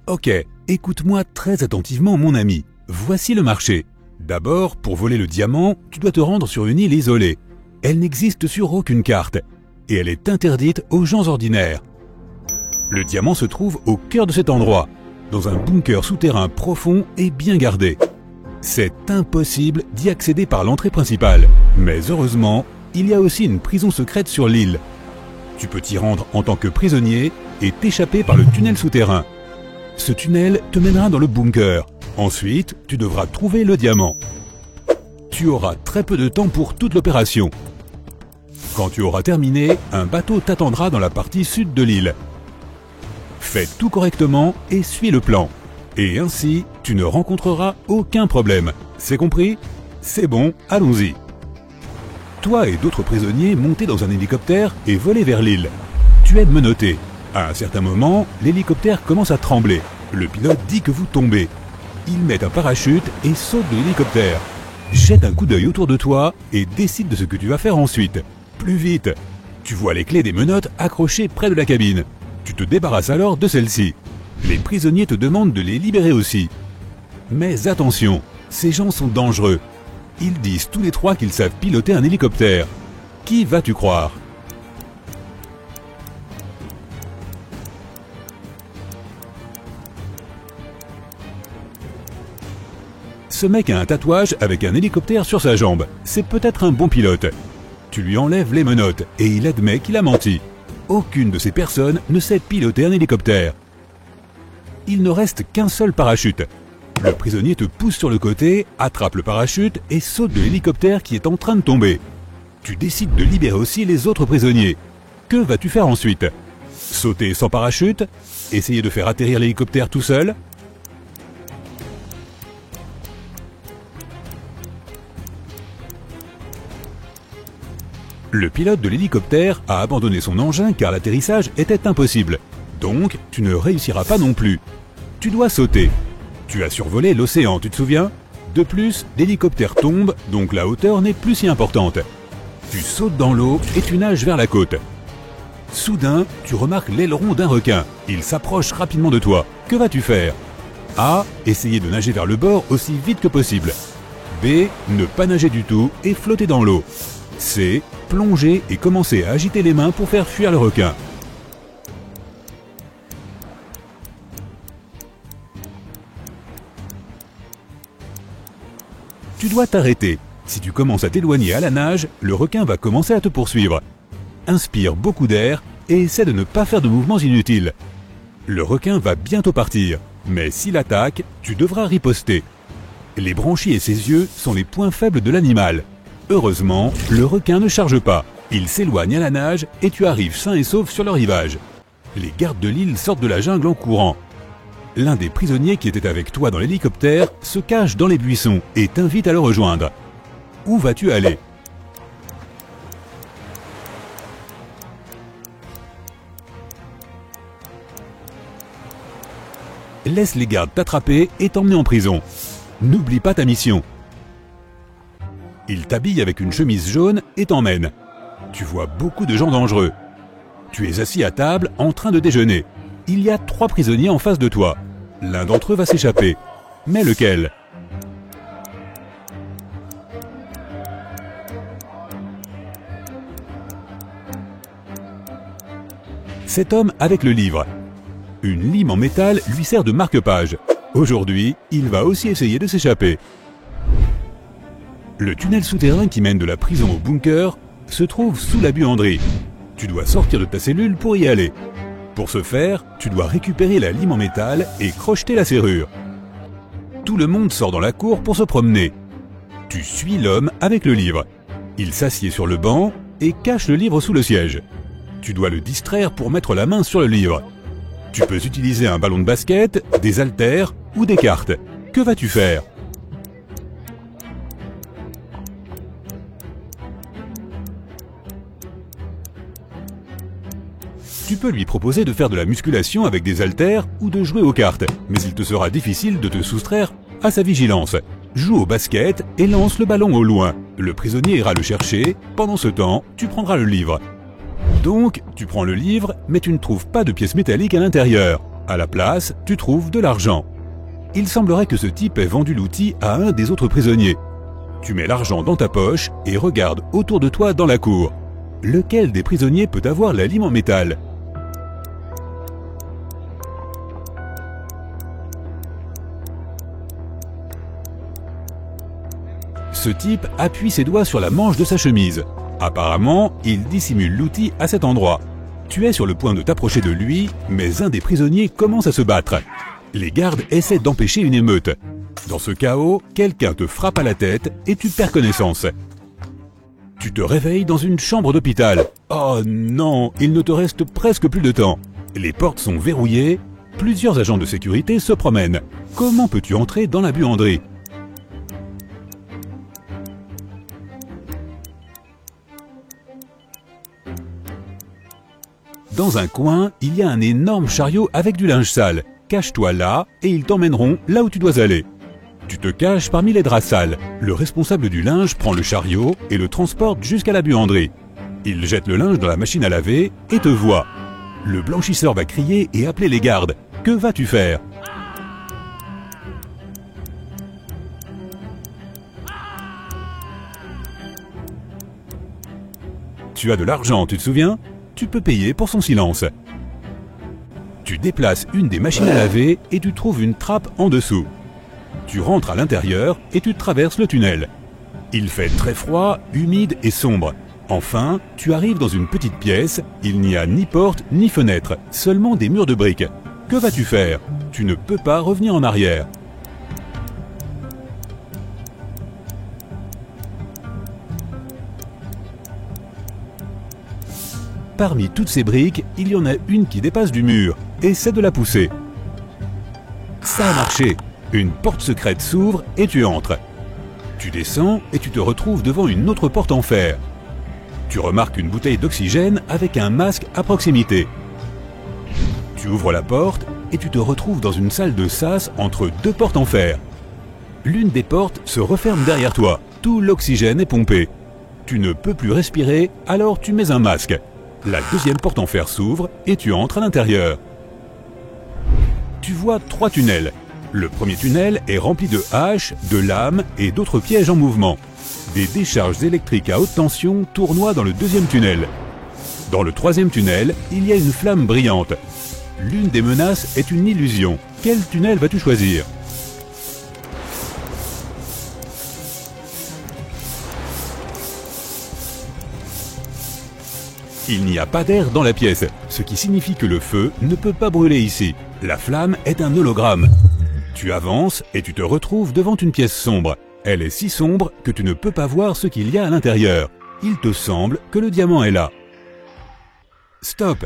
Ok, écoute-moi très attentivement mon ami. Voici le marché. D'abord, pour voler le diamant, tu dois te rendre sur une île isolée. Elle n'existe sur aucune carte et elle est interdite aux gens ordinaires. Le diamant se trouve au cœur de cet endroit, dans un bunker souterrain profond et bien gardé. C'est impossible d'y accéder par l'entrée principale, mais heureusement, il y a aussi une prison secrète sur l'île. Tu peux t'y rendre en tant que prisonnier et t'échapper par le tunnel souterrain. Ce tunnel te mènera dans le bunker. Ensuite, tu devras trouver le diamant. Tu auras très peu de temps pour toute l'opération. Quand tu auras terminé, un bateau t'attendra dans la partie sud de l'île. Fais tout correctement et suis le plan. Et ainsi, tu ne rencontreras aucun problème. C'est compris? C'est bon, allons-y. Toi et d'autres prisonniers montez dans un hélicoptère et volez vers l'île. Tu es menotté. À un certain moment, l'hélicoptère commence à trembler. Le pilote dit que vous tombez. Il met un parachute et saute de l'hélicoptère. Jette un coup d'œil autour de toi et décide de ce que tu vas faire ensuite. Plus vite! Tu vois les clés des menottes accrochées près de la cabine. Tu te débarrasses alors de celles-ci. Les prisonniers te demandent de les libérer aussi. Mais attention, ces gens sont dangereux. Ils disent tous les trois qu'ils savent piloter un hélicoptère. Qui vas-tu croire? Ce mec a un tatouage avec un hélicoptère sur sa jambe. C'est peut-être un bon pilote. Tu lui enlèves les menottes et il admet qu'il a menti. Aucune de ces personnes ne sait piloter un hélicoptère. Il ne reste qu'un seul parachute. Le prisonnier te pousse sur le côté, attrape le parachute et saute de l'hélicoptère qui est en train de tomber. Tu décides de libérer aussi les autres prisonniers. Que vas-tu faire ensuite? Sauter sans parachute? Essayer de faire atterrir l'hélicoptère tout seul? Le pilote de l'hélicoptère a abandonné son engin car l'atterrissage était impossible. Donc, tu ne réussiras pas non plus. Tu dois sauter. Tu as survolé l'océan, tu te souviens? De plus, l'hélicoptère tombe, donc la hauteur n'est plus si importante. Tu sautes dans l'eau et tu nages vers la côte. Soudain, tu remarques l'aileron d'un requin. Il s'approche rapidement de toi. Que vas-tu faire? A. Essayer de nager vers le bord aussi vite que possible. B. Ne pas nager du tout et flotter dans l'eau. C. Plonger et commencer à agiter les mains pour faire fuir le requin. Tu dois t'arrêter. Si tu commences à t'éloigner à la nage, le requin va commencer à te poursuivre. Inspire beaucoup d'air et essaie de ne pas faire de mouvements inutiles. Le requin va bientôt partir, mais s'il attaque, tu devras riposter. Les branchies et ses yeux sont les points faibles de l'animal. Heureusement, le requin ne charge pas. Il s'éloigne à la nage et tu arrives sain et sauf sur le rivage. Les gardes de l'île sortent de la jungle en courant. L'un des prisonniers qui était avec toi dans l'hélicoptère se cache dans les buissons et t'invite à le rejoindre. Où vas-tu aller? Laisse les gardes t'attraper et t'emmener en prison. N'oublie pas ta mission. Il t'habille avec une chemise jaune et t'emmène. Tu vois beaucoup de gens dangereux. Tu es assis à table en train de déjeuner. Il y a 3 prisonniers en face de toi. L'un d'entre eux va s'échapper. Mais lequel? Cet homme avec le livre. Une lime en métal lui sert de marque-page. Aujourd'hui, il va aussi essayer de s'échapper. Le tunnel souterrain qui mène de la prison au bunker se trouve sous la buanderie. Tu dois sortir de ta cellule pour y aller. Pour ce faire, tu dois récupérer la lime en métal et crocheter la serrure. Tout le monde sort dans la cour pour se promener. Tu suis l'homme avec le livre. Il s'assied sur le banc et cache le livre sous le siège. Tu dois le distraire pour mettre la main sur le livre. Tu peux utiliser un ballon de basket, des haltères ou des cartes. Que vas-tu faire? Tu peux lui proposer de faire de la musculation avec des haltères ou de jouer aux cartes, mais il te sera difficile de te soustraire à sa vigilance. Joue au basket et lance le ballon au loin. Le prisonnier ira le chercher. Pendant ce temps, tu prendras le livre. Donc, tu prends le livre, mais tu ne trouves pas de pièces métalliques à l'intérieur. À la place, tu trouves de l'argent. Il semblerait que ce type ait vendu l'outil à un des autres prisonniers. Tu mets l'argent dans ta poche et regardes autour de toi dans la cour. Lequel des prisonniers peut avoir la lime en métal? Ce type appuie ses doigts sur la manche de sa chemise. Apparemment, il dissimule l'outil à cet endroit. Tu es sur le point de t'approcher de lui, mais un des prisonniers commence à se battre. Les gardes essaient d'empêcher une émeute. Dans ce chaos, quelqu'un te frappe à la tête et tu perds connaissance. Tu te réveilles dans une chambre d'hôpital. Oh non, il ne te reste presque plus de temps. Les portes sont verrouillées, plusieurs agents de sécurité se promènent. Comment peux-tu entrer dans la buanderie? Dans un coin, il y a un énorme chariot avec du linge sale. Cache-toi là et ils t'emmèneront là où tu dois aller. Tu te caches parmi les draps sales. Le responsable du linge prend le chariot et le transporte jusqu'à la buanderie. Il jette le linge dans la machine à laver et te voit. Le blanchisseur va crier et appeler les gardes. Que vas-tu faire? Tu as de l'argent, tu te souviens? Tu peux payer pour son silence. Tu déplaces une des machines à laver et tu trouves une trappe en dessous. Tu rentres à l'intérieur et tu traverses le tunnel. Il fait très froid, humide et sombre. Enfin, tu arrives dans une petite pièce, il n'y a ni porte ni fenêtre, seulement des murs de briques. Que vas-tu faire? Tu ne peux pas revenir en arrière. Parmi toutes ces briques, il y en a une qui dépasse du mur. Essaie de la pousser. Ça a marché. Une porte secrète s'ouvre et tu entres. Tu descends et tu te retrouves devant une autre porte en fer. Tu remarques une bouteille d'oxygène avec un masque à proximité. Tu ouvres la porte et tu te retrouves dans une salle de sas entre deux portes en fer. L'une des portes se referme derrière toi. Tout l'oxygène est pompé. Tu ne peux plus respirer, alors tu mets un masque. La deuxième porte en fer s'ouvre et tu entres à l'intérieur. Tu vois 3 tunnels. Le premier tunnel est rempli de haches, de lames et d'autres pièges en mouvement. Des décharges électriques à haute tension tournoient dans le deuxième tunnel. Dans le troisième tunnel, il y a une flamme brillante. L'une des menaces est une illusion. Quel tunnel vas-tu choisir? Il n'y a pas d'air dans la pièce, ce qui signifie que le feu ne peut pas brûler ici. La flamme est un hologramme. Tu avances et tu te retrouves devant une pièce sombre. Elle est si sombre que tu ne peux pas voir ce qu'il y a à l'intérieur. Il te semble que le diamant est là. Stop!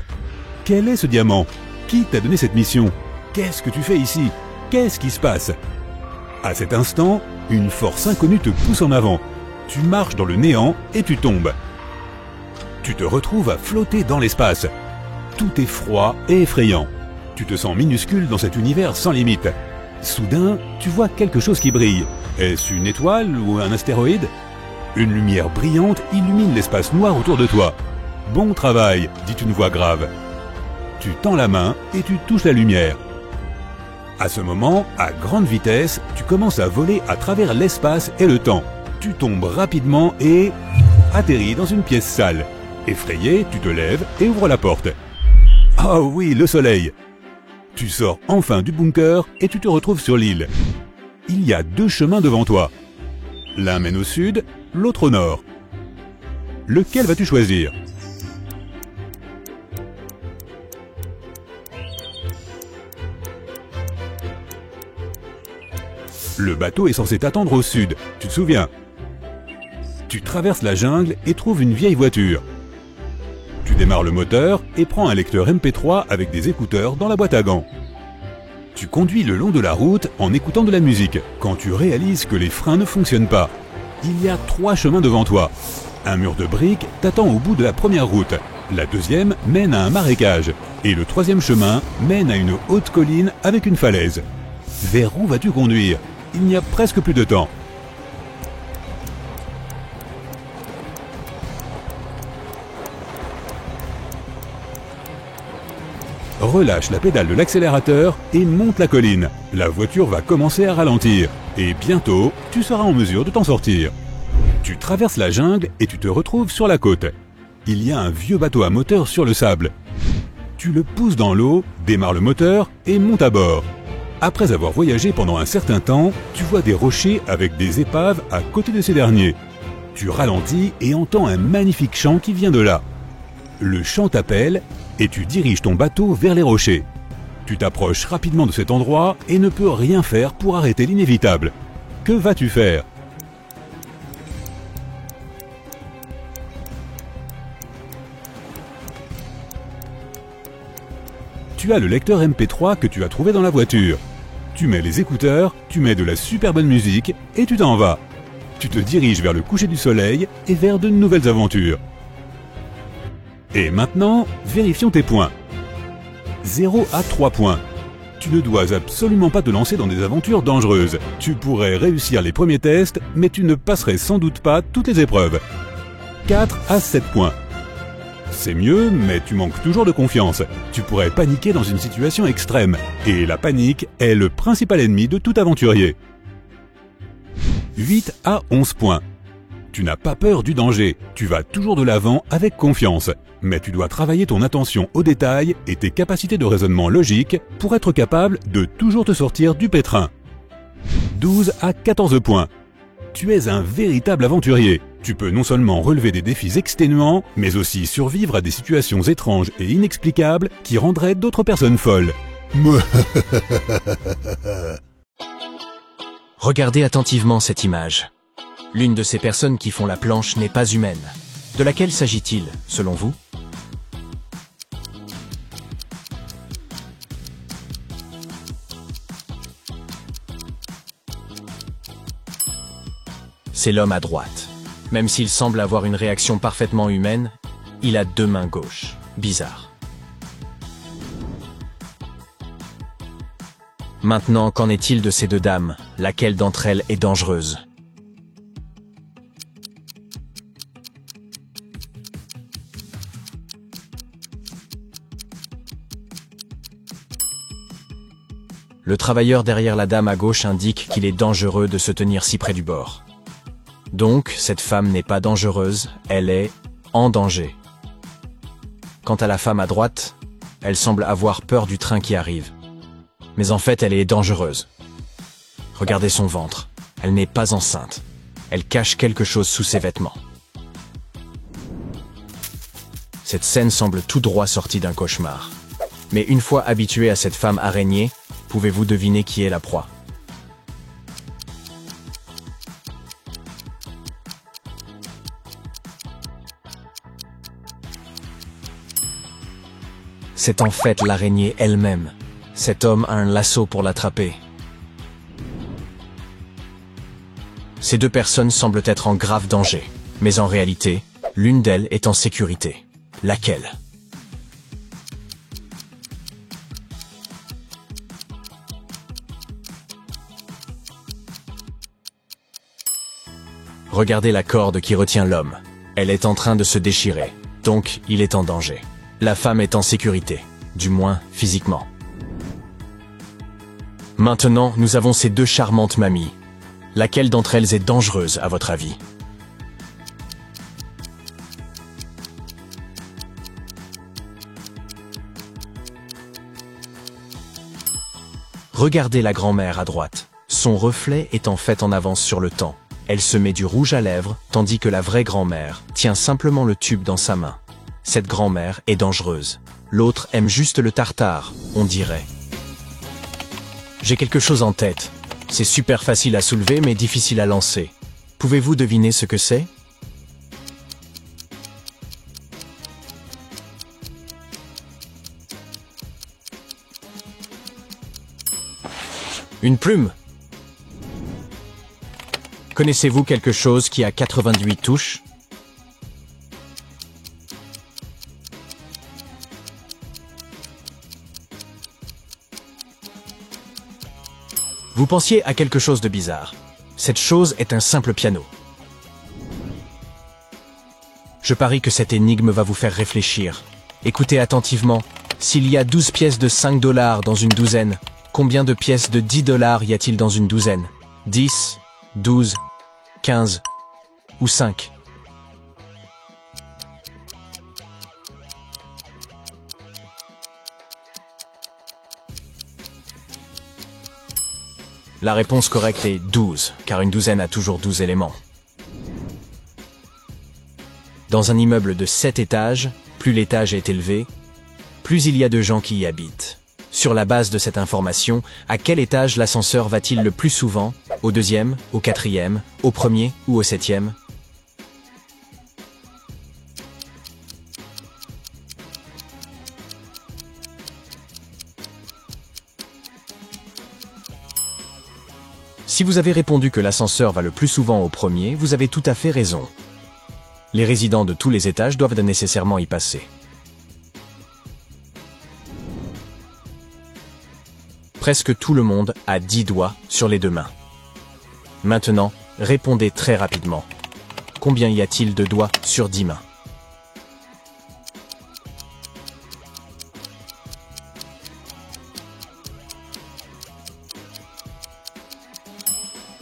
Quel est ce diamant? Qui t'a donné cette mission? Qu'est-ce que tu fais ici? Qu'est-ce qui se passe? À cet instant, une force inconnue te pousse en avant. Tu marches dans le néant et tu tombes. Tu te retrouves à flotter dans l'espace. Tout est froid et effrayant. Tu te sens minuscule dans cet univers sans limite. Soudain, tu vois quelque chose qui brille. Est-ce une étoile ou un astéroïde? Une lumière brillante illumine l'espace noir autour de toi. « Bon travail !» dit une voix grave. Tu tends la main et tu touches la lumière. À ce moment, à grande vitesse, tu commences à voler à travers l'espace et le temps. Tu tombes rapidement et atterris dans une pièce sale. Effrayé, tu te lèves et ouvres la porte. Oh oui, le soleil! Tu sors enfin du bunker et tu te retrouves sur l'île. Il y a 2 chemins devant toi. L'un mène au sud, l'autre au nord. Lequel vas-tu choisir? Le bateau est censé t'attendre au sud, tu te souviens? Tu traverses la jungle et trouves une vieille voiture. Tu démarres le moteur et prends un lecteur MP3 avec des écouteurs dans la boîte à gants. Tu conduis le long de la route en écoutant de la musique, quand tu réalises que les freins ne fonctionnent pas. Il y a 3 chemins devant toi. Un mur de briques t'attend au bout de la première route. La deuxième mène à un marécage. Et le 3e chemin mène à une haute colline avec une falaise. Vers où vas-tu conduire? Il n'y a presque plus de temps. relâche la pédale de l'accélérateur et monte la colline. La voiture va commencer à ralentir et bientôt, tu seras en mesure de t'en sortir. Tu traverses la jungle et tu te retrouves sur la côte. Il y a un vieux bateau à moteur sur le sable. Tu le pousses dans l'eau, démarres le moteur et montes à bord. Après avoir voyagé pendant un certain temps, tu vois des rochers avec des épaves à côté de ces derniers. Tu ralentis et entends un magnifique chant qui vient de là. Le chant t'appelle et tu diriges ton bateau vers les rochers. Tu t'approches rapidement de cet endroit et ne peux rien faire pour arrêter l'inévitable. Que vas-tu faire ? Tu as le lecteur MP3 que tu as trouvé dans la voiture. Tu mets les écouteurs, tu mets de la super bonne musique et tu t'en vas. Tu te diriges vers le coucher du soleil et vers de nouvelles aventures. Et maintenant, vérifions tes points. 0 à 3 points. Tu ne dois absolument pas te lancer dans des aventures dangereuses. Tu pourrais réussir les premiers tests, mais tu ne passerais sans doute pas toutes les épreuves. 4 à 7 points. C'est mieux, mais tu manques toujours de confiance. Tu pourrais paniquer dans une situation extrême. Et la panique est le principal ennemi de tout aventurier. 8 à 11 points. Tu n'as pas peur du danger. Tu vas toujours de l'avant avec confiance. Mais tu dois travailler ton attention aux détails et tes capacités de raisonnement logique pour être capable de toujours te sortir du pétrin. 12 à 14 points. Tu es un véritable aventurier. Tu peux non seulement relever des défis exténuants, mais aussi survivre à des situations étranges et inexplicables qui rendraient d'autres personnes folles. Regardez attentivement cette image. L'une de ces personnes qui font la planche n'est pas humaine. De laquelle s'agit-il, selon vous ? C'est l'homme à droite. Même s'il semble avoir une réaction parfaitement humaine, il a 2 mains gauches. Bizarre. Maintenant, qu'en est-il de ces 2 dames? Laquelle d'entre elles est dangereuse? Le travailleur derrière la dame à gauche indique qu'il est dangereux de se tenir si près du bord. Donc, cette femme n'est pas dangereuse, elle est en danger. Quant à la femme à droite, elle semble avoir peur du train qui arrive. Mais en fait, elle est dangereuse. Regardez son ventre, elle n'est pas enceinte. Elle cache quelque chose sous ses vêtements. Cette scène semble tout droit sortie d'un cauchemar. Mais une fois habitué à cette femme araignée, pouvez-vous deviner qui est la proie ? C'est en fait l'araignée elle-même. Cet homme a un lasso pour l'attraper. Ces 2 personnes semblent être en grave danger. Mais en réalité, l'une d'elles est en sécurité. Laquelle ? Regardez la corde qui retient l'homme. Elle est en train de se déchirer. Donc, il est en danger. La femme est en sécurité, du moins physiquement. Maintenant, nous avons ces 2 charmantes mamies. Laquelle d'entre elles est dangereuse, à votre avis ? Regardez la grand-mère à droite. Son reflet est en fait en avance sur le temps. Elle se met du rouge à lèvres, tandis que la vraie grand-mère tient simplement le tube dans sa main. Cette grand-mère est dangereuse. L'autre aime juste le tartare, on dirait. J'ai quelque chose en tête. C'est super facile à soulever, mais difficile à lancer. Pouvez-vous deviner ce que c'est ? Une plume. Connaissez-vous quelque chose qui a 88 touches ? Vous pensiez à quelque chose de bizarre. Cette chose est un simple piano. Je parie que cette énigme va vous faire réfléchir. Écoutez attentivement. S'il y a 12 pièces de 5 $ dans une douzaine, combien de pièces de 10 $ y a-t-il dans une douzaine? 10, 12, 15 ou 5? La réponse correcte est 12, car une douzaine a toujours 12 éléments. Dans un immeuble de 7 étages, plus l'étage est élevé, plus il y a de gens qui y habitent. Sur la base de cette information, à quel étage l'ascenseur va-t-il le plus souvent? Au deuxième, au quatrième, au premier ou au septième? Si vous avez répondu que l'ascenseur va le plus souvent au premier, vous avez tout à fait raison. Les résidents de tous les étages doivent nécessairement y passer. Presque tout le monde a 10 doigts sur les 2 mains. Maintenant, répondez très rapidement. Combien y a-t-il de doigts sur 10 mains?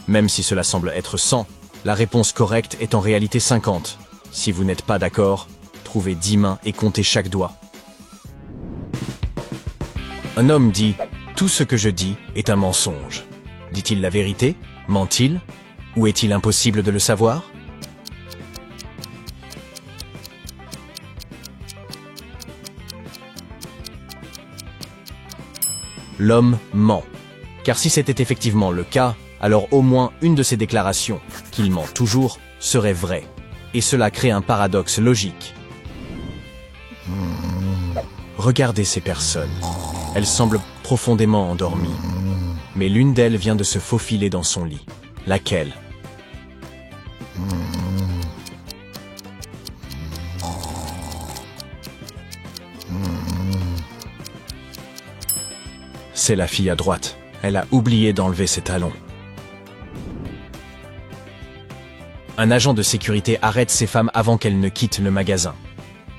Même si cela semble être 100, la réponse correcte est en réalité 50. Si vous n'êtes pas d'accord, trouvez 10 mains et comptez chaque doigt. Un homme dit « Tout ce que je dis est un mensonge ». Dit-il la vérité? Ment-il? Ou est-il impossible de le savoir? L'homme ment. Car si c'était effectivement le cas, alors au moins une de ses déclarations, qu'il ment toujours, serait vraie. Et cela crée un paradoxe logique. Regardez ces personnes. Elles semblent profondément endormies. Mais l'une d'elles vient de se faufiler dans son lit. Laquelle? C'est la fille à droite. Elle a oublié d'enlever ses talons. Un agent de sécurité arrête ces femmes avant qu'elles ne quittent le magasin.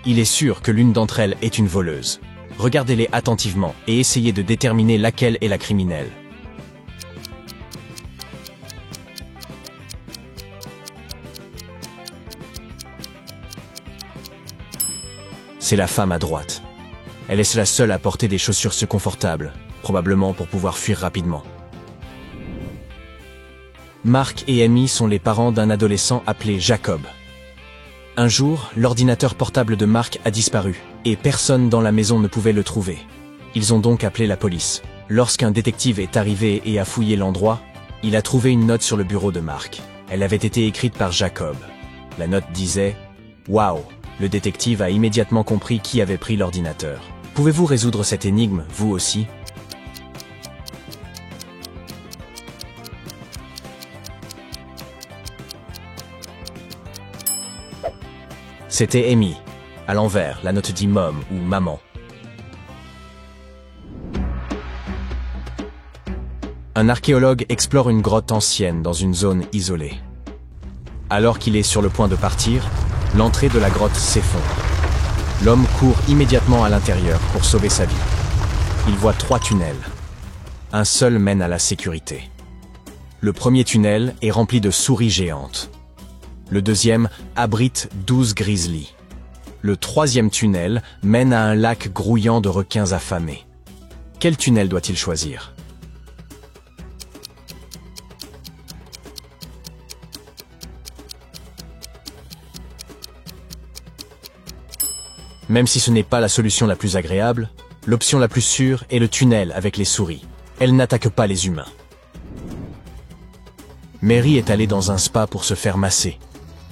Il est sûr que l'une d'entre elles est une voleuse. Regardez-les attentivement et essayez de déterminer laquelle est la criminelle. C'est la femme à droite. Elle est la seule à porter des chaussures confortables, probablement pour pouvoir fuir rapidement. Mark et Amy sont les parents d'un adolescent appelé Jacob. Un jour, l'ordinateur portable de Mark a disparu, et personne dans la maison ne pouvait le trouver. Ils ont donc appelé la police. Lorsqu'un détective est arrivé et a fouillé l'endroit, il a trouvé une note sur le bureau de Mark. Elle avait été écrite par Jacob. La note disait « Waouh !» Le détective a immédiatement compris qui avait pris l'ordinateur. Pouvez-vous résoudre cette énigme, vous aussi? C'était Amy. À l'envers, la note dit mom ou maman. Un archéologue explore une grotte ancienne dans une zone isolée. Alors qu'il est sur le point de partir, l'entrée de la grotte s'effondre. L'homme court immédiatement à l'intérieur pour sauver sa vie. Il voit 3 tunnels. Un seul mène à la sécurité. Le premier tunnel est rempli de souris géantes. Le deuxième abrite 12 grizzlies. Le troisième tunnel mène à un lac grouillant de requins affamés. Quel tunnel doit-il choisir? Même si ce n'est pas la solution la plus agréable, l'option la plus sûre est le tunnel avec les souris. Elle n'attaque pas les humains. Mary est allée dans un spa pour se faire masser.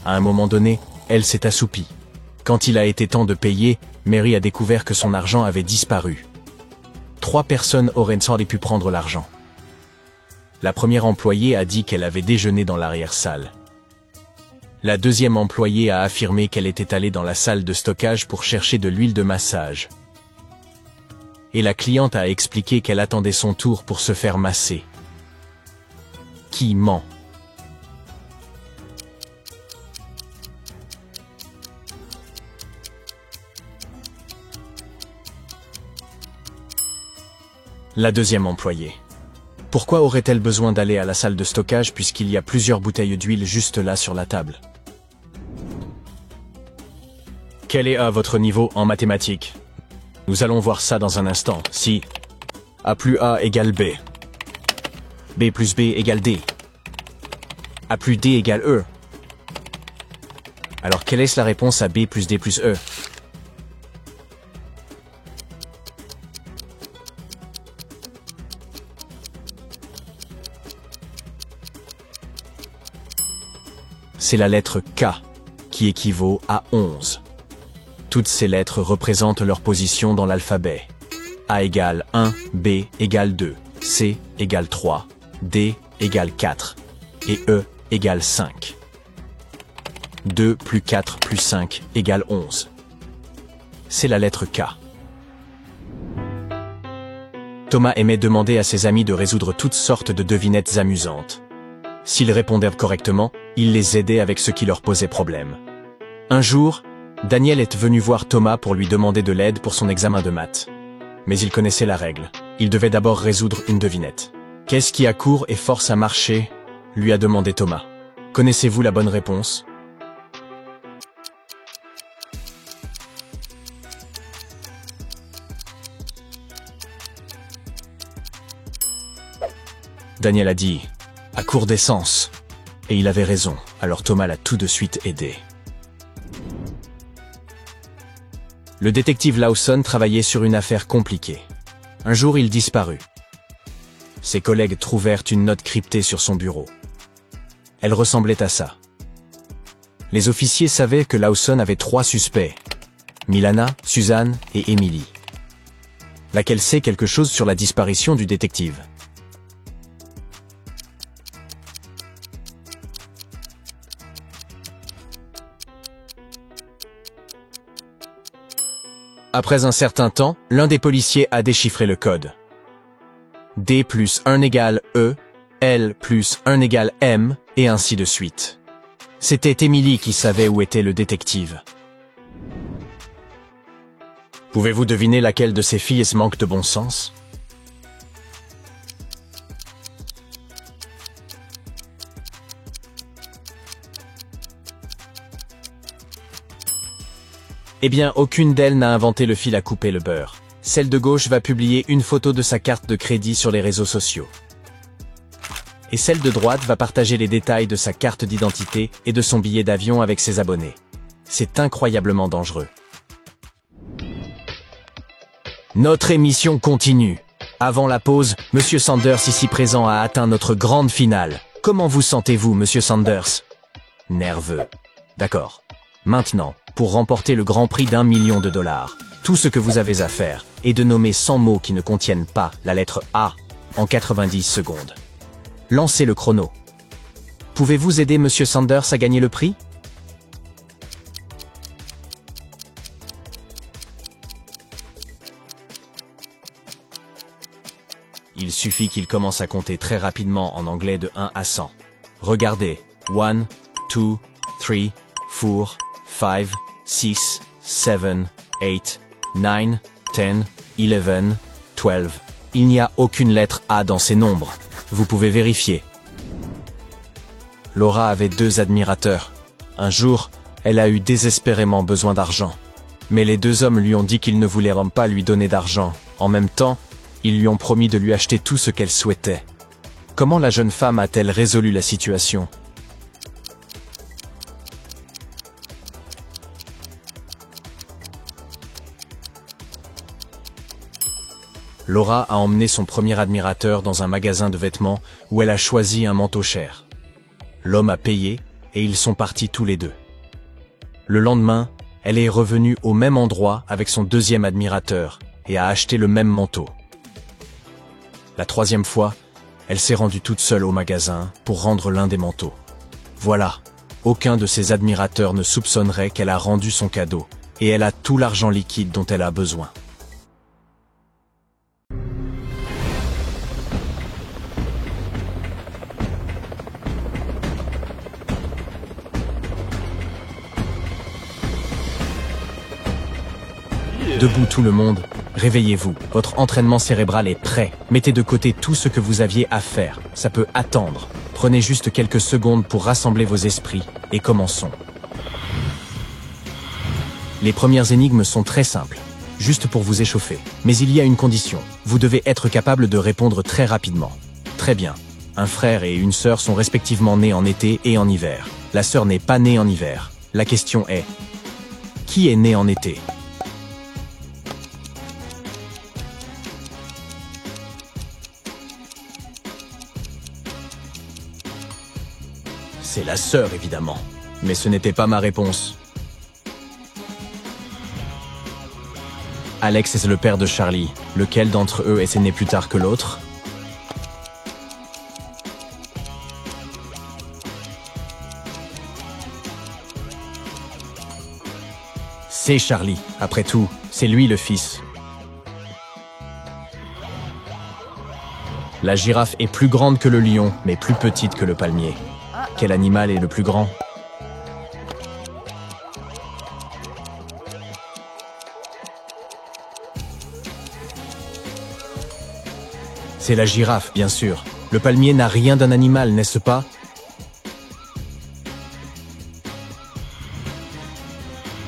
À un moment donné, elle s'est assoupie. Quand il a été temps de payer, Mary a découvert que son argent avait disparu. 3 personnes auraient sans pu prendre l'argent. La première employée a dit qu'elle avait déjeuné dans l'arrière-salle. La deuxième employée a affirmé qu'elle était allée dans la salle de stockage pour chercher de l'huile de massage. Et la cliente a expliqué qu'elle attendait son tour pour se faire masser. Qui ment? La deuxième employée. Pourquoi aurait-elle besoin d'aller à la salle de stockage puisqu'il y a plusieurs bouteilles d'huile juste là sur la table? Quel est à votre niveau en mathématiques? Nous allons voir ça dans un instant. Si A plus A égale B, B plus B égale D, A plus D égale E. Alors quelle est la réponse à B plus D plus E? C'est la lettre K, qui équivaut à 11. Toutes ces lettres représentent leur position dans l'alphabet. A égale 1, B égale 2, C égale 3, D égale 4 et E égale 5. 2 plus 4 plus 5 égale 11. C'est la lettre K. Thomas aimait demander à ses amis de résoudre toutes sortes de devinettes amusantes. S'ils répondaient correctement, il les aidait avec ce qui leur posait problème. Un jour, Daniel est venu voir Thomas pour lui demander de l'aide pour son examen de maths. Mais il connaissait la règle. Il devait d'abord résoudre une devinette. « Qu'est-ce qui a court et force à marcher ?» lui a demandé Thomas. « Connaissez-vous la bonne réponse ?» Daniel a dit « à court d'essence ». Et il avait raison, alors Thomas l'a tout de suite aidé. Le détective Lawson travaillait sur une affaire compliquée. Un jour, il disparut. Ses collègues trouvèrent une note cryptée sur son bureau. Elle ressemblait à ça. Les officiers savaient que Lawson avait 3 suspects, Milana, Suzanne et Emily. Laquelle sait quelque chose sur la disparition du détective? Après un certain temps, l'un des policiers a déchiffré le code. D plus 1 égale E, L plus 1 égale M, et ainsi de suite. C'était Emily qui savait où était le détective. Pouvez-vous deviner laquelle de ces filles manque de bon sens? Eh bien, aucune d'elles n'a inventé le fil à couper le beurre. Celle de gauche va publier une photo de sa carte de crédit sur les réseaux sociaux. Et celle de droite va partager les détails de sa carte d'identité et de son billet d'avion avec ses abonnés. C'est incroyablement dangereux. Notre émission continue. Avant la pause, Monsieur Sanders ici présent a atteint notre grande finale. Comment vous sentez-vous, Monsieur Sanders? Nerveux. D'accord. Maintenant, pour remporter le grand prix d'1 million de dollars, tout ce que vous avez à faire est de nommer 100 mots qui ne contiennent pas la lettre A en 90 secondes. Lancez le chrono. Pouvez-vous aider Monsieur Sanders à gagner le prix? Il suffit qu'il commence à compter très rapidement en anglais de 1 à 100. Regardez. 1, 2, 3, 4, 5, 6, 7, 8, 9, 10, 11, 12. Il n'y a aucune lettre A dans ces nombres. Vous pouvez vérifier. Laura avait 2 admirateurs. Un jour, elle a eu désespérément besoin d'argent. Mais les 2 hommes lui ont dit qu'ils ne voulaient pas lui donner d'argent. En même temps, ils lui ont promis de lui acheter tout ce qu'elle souhaitait. Comment la jeune femme a-t-elle résolu la situation? Laura a emmené son premier admirateur dans un magasin de vêtements où elle a choisi un manteau cher. L'homme a payé et ils sont partis tous les 2. Le lendemain, elle est revenue au même endroit avec son 2e admirateur et a acheté le même manteau. La 3e fois, elle s'est rendue toute seule au magasin pour rendre l'un des manteaux. Voilà, aucun de ses admirateurs ne soupçonnerait qu'elle a rendu son cadeau et elle a tout l'argent liquide dont elle a besoin. Debout tout le monde, Réveillez-vous, votre entraînement cérébral est prêt. Mettez de côté tout ce que vous aviez à faire, ça peut attendre. Prenez juste quelques secondes pour rassembler vos esprits, et commençons. Les premières énigmes sont très simples, juste pour vous échauffer. Mais il y a une condition, vous devez être capable de répondre très rapidement. Très bien. Un frère et une sœur sont respectivement nés en été et en hiver. La sœur n'est pas née en hiver. La question est, qui est né en été ? C'est la sœur, évidemment. Mais ce n'était pas ma réponse. Alex est le père de Charlie. Lequel d'entre eux est né plus tard que l'autre ? C'est Charlie. Après tout, c'est lui le fils. La girafe est plus grande que le lion, mais plus petite que le palmier. Quel animal est le plus grand ? C'est la girafe, bien sûr. Le palmier n'a rien d'un animal, n'est-ce pas ?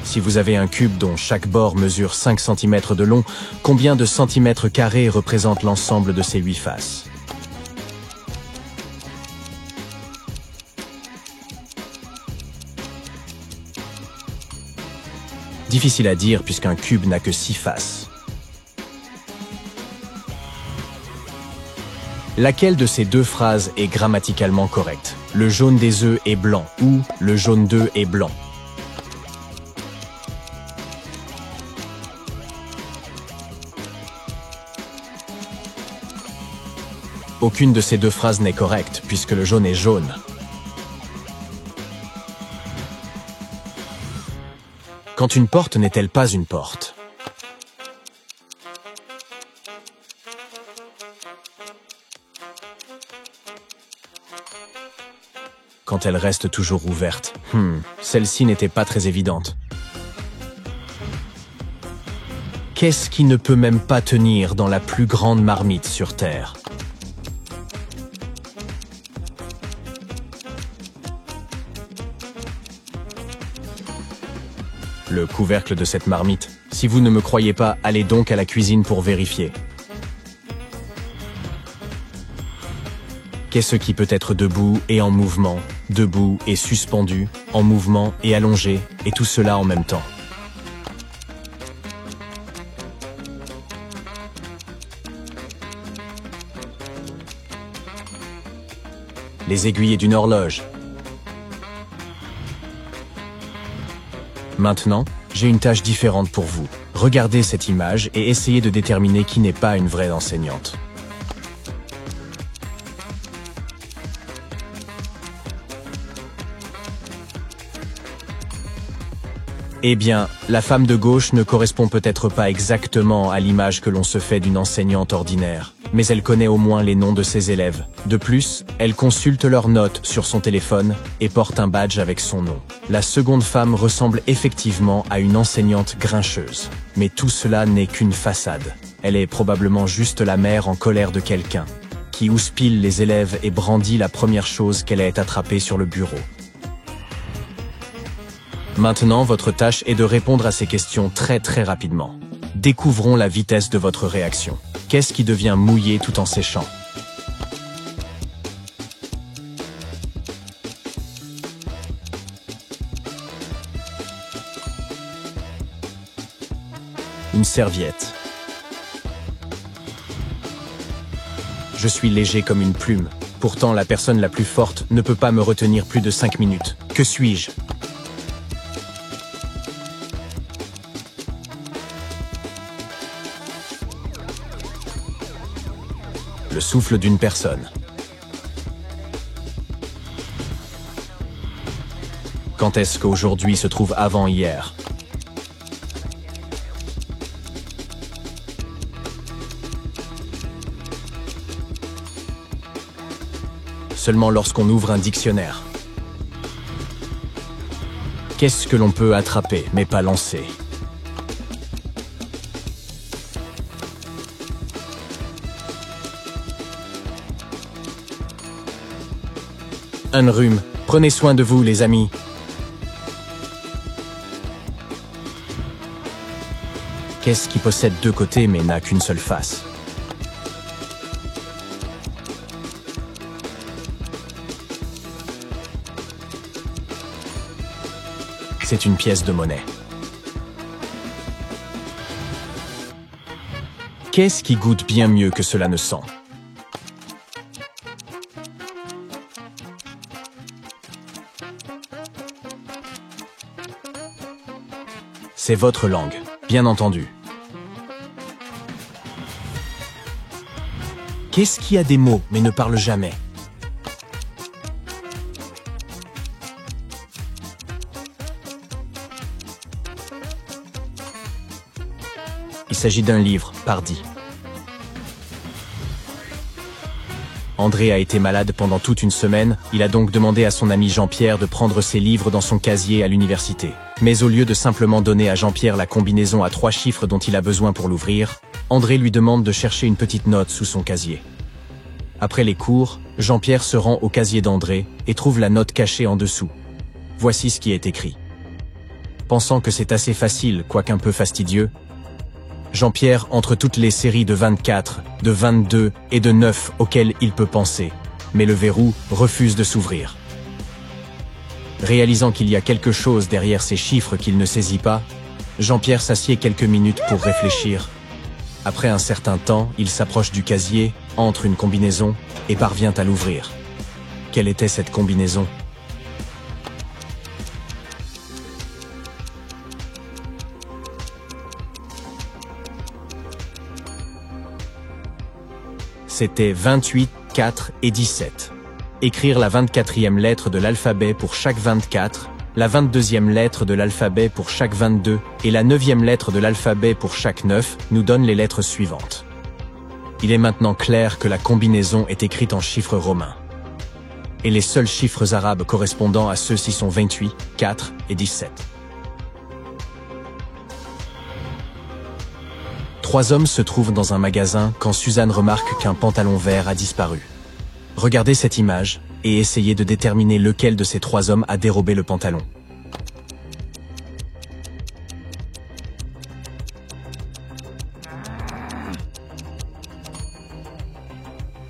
Si vous avez un cube dont chaque bord mesure 5 cm de long, combien de centimètres carrés représente l'ensemble de ces 8 faces ? Difficile à dire puisqu'un cube n'a que 6 faces. Laquelle de ces deux phrases est grammaticalement correcte ? Le jaune des œufs est blanc ou le jaune d'œuf est blanc ? Aucune de ces deux phrases n'est correcte puisque le jaune est jaune. Quand une porte n'est-elle pas une porte ? Quand elle reste toujours ouverte. Celle-ci n'était pas très évidente. Qu'est-ce qui ne peut même pas tenir dans la plus grande marmite sur Terre ? Le couvercle de cette marmite. Si vous ne me croyez pas, allez donc à la cuisine pour vérifier. Qu'est-ce qui peut être debout et en mouvement, debout et suspendu, en mouvement et allongé, et tout cela en même temps ? Les aiguilles d'une horloge. Maintenant, j'ai une tâche différente pour vous. Regardez cette image et essayez de déterminer qui n'est pas une vraie enseignante. Eh bien, la femme de gauche ne correspond peut-être pas exactement à l'image que l'on se fait d'une enseignante ordinaire, mais elle connaît au moins les noms de ses élèves. De plus, elle consulte leurs notes sur son téléphone et porte un badge avec son nom. La seconde femme ressemble effectivement à une enseignante grincheuse. Mais tout cela n'est qu'une façade. Elle est probablement juste la mère en colère de quelqu'un, qui houspille les élèves et brandit la première chose qu'elle ait attrapée sur le bureau. Maintenant, votre tâche est de répondre à ces questions très rapidement. Découvrons la vitesse de votre réaction. Qu'est-ce qui devient mouillé tout en séchant ? Une serviette. Je suis léger comme une plume. Pourtant, la personne la plus forte ne peut pas me retenir plus de 5 minutes. Que suis-je ? Le souffle d'une personne. Quand est-ce qu'aujourd'hui se trouve avant hier ? Seulement lorsqu'on ouvre un dictionnaire. Qu'est-ce que l'on peut attraper mais pas lancer ? un rhume. Prenez soin de vous, les amis. Qu'est-ce qui possède deux côtés mais n'a qu'une seule face? C'est une pièce de monnaie. Qu'est-ce qui goûte bien mieux que cela ne sent? C'est votre langue, bien entendu. Qu'est-ce qui a des mots mais ne parle jamais? Il s'agit d'un livre, pardi. André a été malade pendant toute une semaine, il a donc demandé à son ami Jean-Pierre de prendre ses livres dans son casier à l'université. Mais au lieu de simplement donner à Jean-Pierre la combinaison à 3 chiffres dont il a besoin pour l'ouvrir, André lui demande de chercher une petite note sous son casier. Après les cours, Jean-Pierre se rend au casier d'André et trouve la note cachée en dessous. Voici ce qui est écrit. Pensant que c'est assez facile, quoiqu'un peu fastidieux, Jean-Pierre entre toutes les séries de 24, de 22 et de 9 auxquelles il peut penser, mais le verrou refuse de s'ouvrir. Réalisant qu'il y a quelque chose derrière ces chiffres qu'il ne saisit pas, Jean-Pierre s'assied quelques minutes pour réfléchir. Après un certain temps, il s'approche du casier, entre une combinaison et parvient à l'ouvrir. Quelle était cette combinaison ? C'était 28, 4 et 17. Écrire la 24e lettre de l'alphabet pour chaque 24, la 22e lettre de l'alphabet pour chaque 22 et la 9e lettre de l'alphabet pour chaque 9 nous donne les lettres suivantes. Il est maintenant clair que la combinaison est écrite en chiffres romains. Et les seuls chiffres arabes correspondant à ceux-ci sont 28, 4 et 17. 3 hommes se trouvent dans un magasin quand Suzanne remarque qu'un pantalon vert a disparu. Regardez cette image et essayez de déterminer lequel de ces 3 hommes a dérobé le pantalon.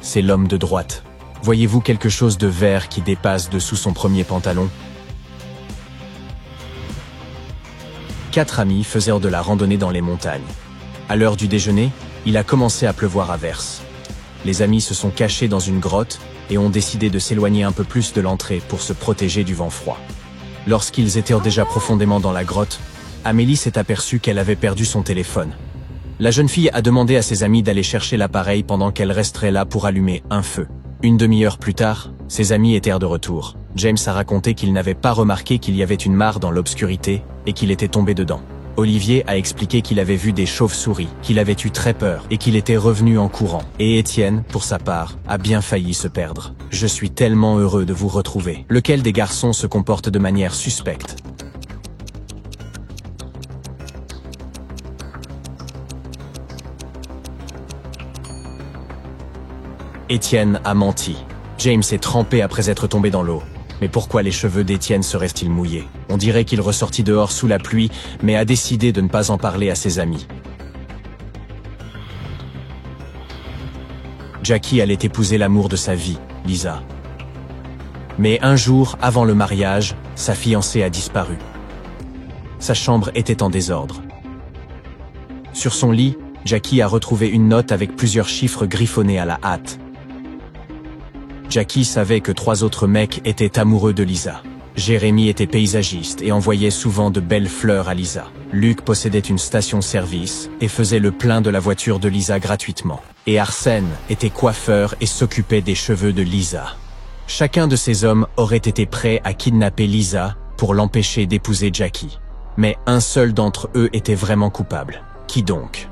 C'est l'homme de droite. Voyez-vous quelque chose de vert qui dépasse dessous son premier pantalon? 4 amis faisaient de la randonnée dans les montagnes. À l'heure du déjeuner, il a commencé à pleuvoir à verse. Les amis se sont cachés dans une grotte et ont décidé de s'éloigner un peu plus de l'entrée pour se protéger du vent froid. Lorsqu'ils étaient déjà profondément dans la grotte, Amélie s'est aperçue qu'elle avait perdu son téléphone. La jeune fille a demandé à ses amis d'aller chercher l'appareil pendant qu'elle resterait là pour allumer un feu. Une demi-heure plus tard, ses amis étaient de retour. James a raconté qu'il n'avait pas remarqué qu'il y avait une mare dans l'obscurité et qu'il était tombé dedans. Olivier a expliqué qu'il avait vu des chauves-souris, qu'il avait eu très peur et qu'il était revenu en courant. Et Étienne, pour sa part, a bien failli se perdre. Je suis tellement heureux de vous retrouver. Lequel des garçons se comporte de manière suspecte? Étienne a menti. James est trempé après être tombé dans l'eau. Mais pourquoi les cheveux d'Étienne seraient-ils mouillés? On dirait qu'il ressortit dehors sous la pluie, mais a décidé de ne pas en parler à ses amis. Jackie allait épouser l'amour de sa vie, Lisa. Mais un jour, avant le mariage, sa fiancée a disparu. Sa chambre était en désordre. Sur son lit, Jackie a retrouvé une note avec plusieurs chiffres griffonnés à la hâte. Jackie savait que 3 autres mecs étaient amoureux de Lisa. Jérémy était paysagiste et envoyait souvent de belles fleurs à Lisa. Luc possédait une station-service et faisait le plein de la voiture de Lisa gratuitement. Et Arsène était coiffeur et s'occupait des cheveux de Lisa. Chacun de ces hommes aurait été prêt à kidnapper Lisa pour l'empêcher d'épouser Jackie. Mais un seul d'entre eux était vraiment coupable. Qui donc ?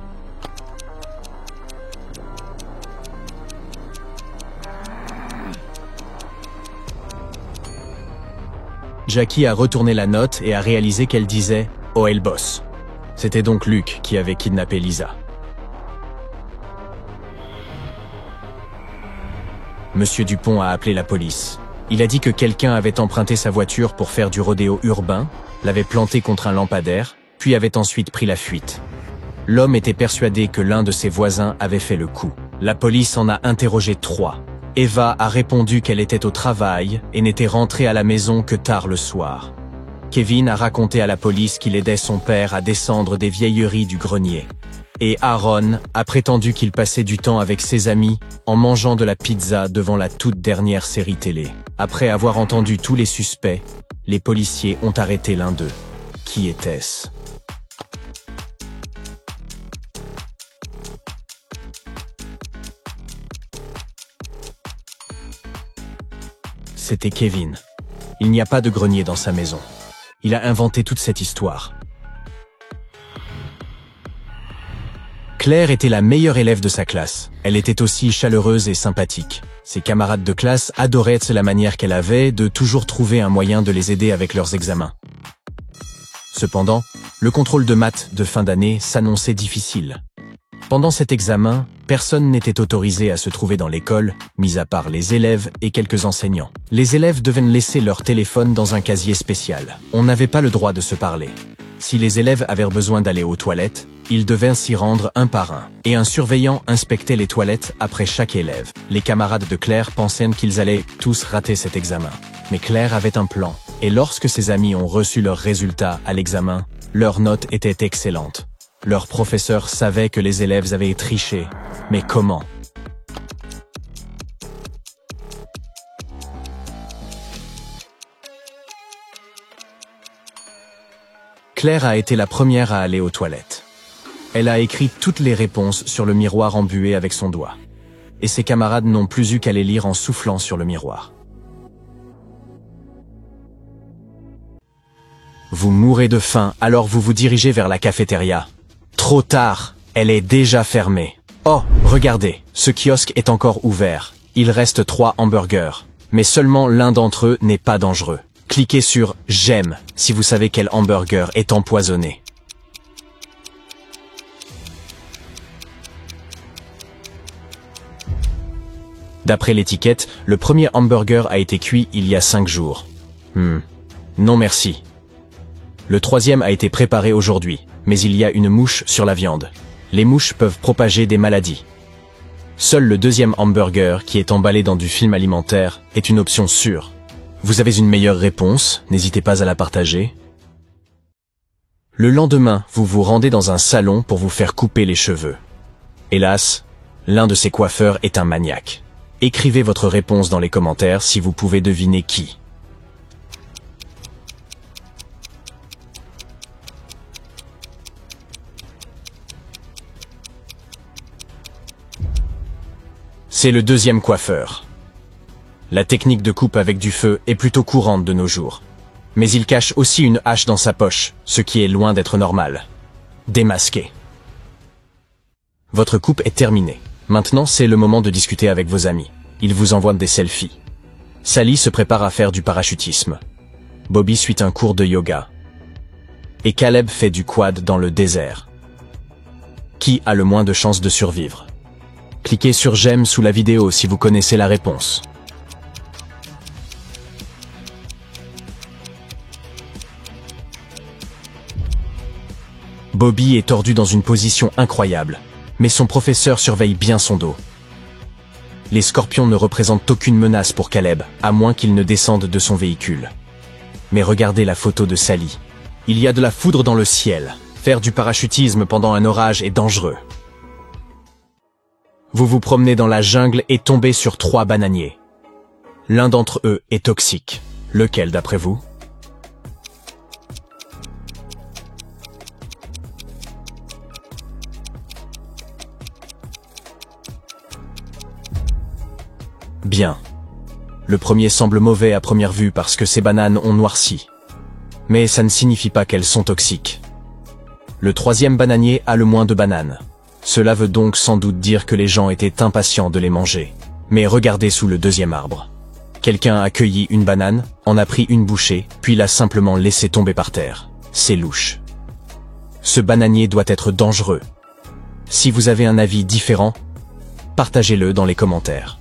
Jackie a retourné la note et a réalisé qu'elle disait « Oh, elle bosse ». C'était donc Luc qui avait kidnappé Lisa. Monsieur Dupont a appelé la police. Il a dit que quelqu'un avait emprunté sa voiture pour faire du rodéo urbain, l'avait planté contre un lampadaire, puis avait ensuite pris la fuite. L'homme était persuadé que l'un de ses voisins avait fait le coup. La police en a interrogé 3. Eva a répondu qu'elle était au travail et n'était rentrée à la maison que tard le soir. Kevin a raconté à la police qu'il aidait son père à descendre des vieilleries du grenier. Et Aaron a prétendu qu'il passait du temps avec ses amis en mangeant de la pizza devant la toute dernière série télé. Après avoir entendu tous les suspects, les policiers ont arrêté l'un d'eux. Qui était-ce? C'était Kevin. Il n'y a pas de grenier dans sa maison. Il a inventé toute cette histoire. Claire était la meilleure élève de sa classe. Elle était aussi chaleureuse et sympathique. Ses camarades de classe adoraient la manière qu'elle avait de toujours trouver un moyen de les aider avec leurs examens. Cependant, le contrôle de maths de fin d'année s'annonçait difficile. Pendant cet examen, personne n'était autorisé à se trouver dans l'école, mis à part les élèves et quelques enseignants. Les élèves devaient laisser leur téléphone dans un casier spécial. On n'avait pas le droit de se parler. Si les élèves avaient besoin d'aller aux toilettes, ils devaient s'y rendre un par un. Et un surveillant inspectait les toilettes après chaque élève. Les camarades de Claire pensaient qu'ils allaient tous rater cet examen. Mais Claire avait un plan. Et lorsque ses amis ont reçu leurs résultats à l'examen, leurs notes étaient excellentes. Leur professeur savait que les élèves avaient triché. Mais comment? Claire a été la première à aller aux toilettes. Elle a écrit toutes les réponses sur le miroir embué avec son doigt. Et ses camarades n'ont plus eu qu'à les lire en soufflant sur le miroir. Vous mourrez de faim, alors vous vous dirigez vers la cafétéria. Trop tard, elle est déjà fermée. Oh, regardez, ce kiosque est encore ouvert. Il reste 3 hamburgers. Mais seulement l'un d'entre eux n'est pas dangereux. Cliquez sur « J'aime » si vous savez quel hamburger est empoisonné. D'après l'étiquette, le premier hamburger a été cuit il y a 5 jours. Non merci. Le troisième a été préparé aujourd'hui, mais il y a une mouche sur la viande. Les mouches peuvent propager des maladies. Seul le deuxième hamburger, qui est emballé dans du film alimentaire, est une option sûre. Vous avez une meilleure réponse, n'hésitez pas à la partager. Le lendemain, vous vous rendez dans un salon pour vous faire couper les cheveux. Hélas, l'un de ces coiffeurs est un maniaque. Écrivez votre réponse dans les commentaires si vous pouvez deviner qui. C'est le deuxième coiffeur. La technique de coupe avec du feu est plutôt courante de nos jours. Mais il cache aussi une hache dans sa poche, ce qui est loin d'être normal. Démasqué. Votre coupe est terminée. Maintenant, c'est le moment de discuter avec vos amis. Ils vous envoient des selfies. Sally se prépare à faire du parachutisme. Bobby suit un cours de yoga. Et Caleb fait du quad dans le désert. Qui a le moins de chances de survivre? Cliquez sur j'aime sous la vidéo si vous connaissez la réponse. Bobby est tordu dans une position incroyable, mais son professeur surveille bien son dos. Les scorpions ne représentent aucune menace pour Caleb, à moins qu'il ne descende de son véhicule. Mais regardez la photo de Sally. Il y a de la foudre dans le ciel. Faire du parachutisme pendant un orage est dangereux. Vous vous promenez dans la jungle et tombez sur 3 bananiers. L'un d'entre eux est toxique. Lequel d'après vous? Bien. Le premier semble mauvais à première vue parce que ces bananes ont noirci. Mais ça ne signifie pas qu'elles sont toxiques. Le troisième bananier a le moins de bananes. Cela veut donc sans doute dire que les gens étaient impatients de les manger. Mais regardez sous le deuxième arbre. Quelqu'un a cueilli une banane, en a pris une bouchée, puis l'a simplement laissée tomber par terre. C'est louche. Ce bananier doit être dangereux. Si vous avez un avis différent, partagez-le dans les commentaires.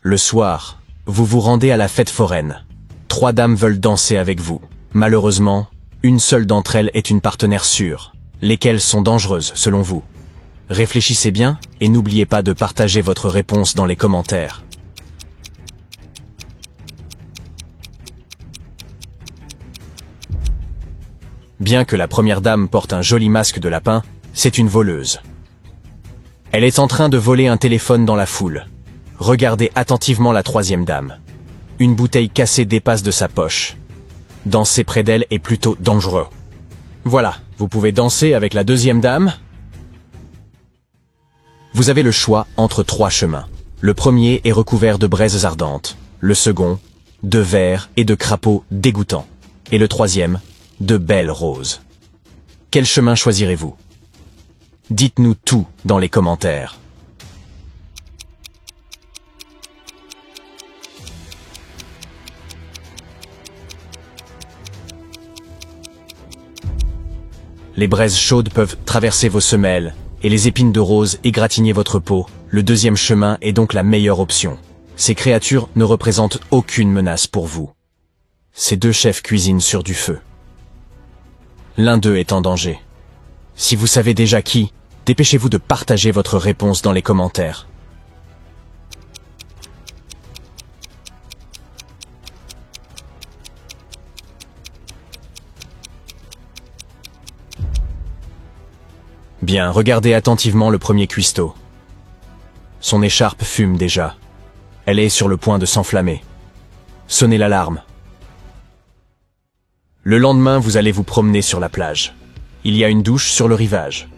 Le soir, vous vous rendez à la fête foraine. 3 dames veulent danser avec vous. Malheureusement, une seule d'entre elles est une partenaire sûre. Lesquelles sont dangereuses selon vous? Réfléchissez bien et n'oubliez pas de partager votre réponse dans les commentaires. Bien que la première dame porte un joli masque de lapin, c'est une voleuse. Elle est en train de voler un téléphone dans la foule. Regardez attentivement la troisième dame. Une bouteille cassée dépasse de sa poche. Danser près d'elle est plutôt dangereux. Voilà, vous pouvez danser avec la deuxième dame. Vous avez le choix entre 3 chemins. Le premier est recouvert de braises ardentes. Le second, de vers et de crapauds dégoûtants. Et le troisième, de belles roses. Quel chemin choisirez-vous? Dites-nous tout dans les commentaires. Les braises chaudes peuvent traverser vos semelles, et les épines de rose égratigner votre peau. Le deuxième chemin est donc la meilleure option. Ces créatures ne représentent aucune menace pour vous. Ces 2 chefs cuisinent sur du feu. L'un d'eux est en danger. Si vous savez déjà qui, dépêchez-vous de partager votre réponse dans les commentaires. Bien, regardez attentivement le premier cuistot. Son écharpe fume déjà. Elle est sur le point de s'enflammer. Sonnez l'alarme. Le lendemain, vous allez vous promener sur la plage. Il y a une douche sur le rivage.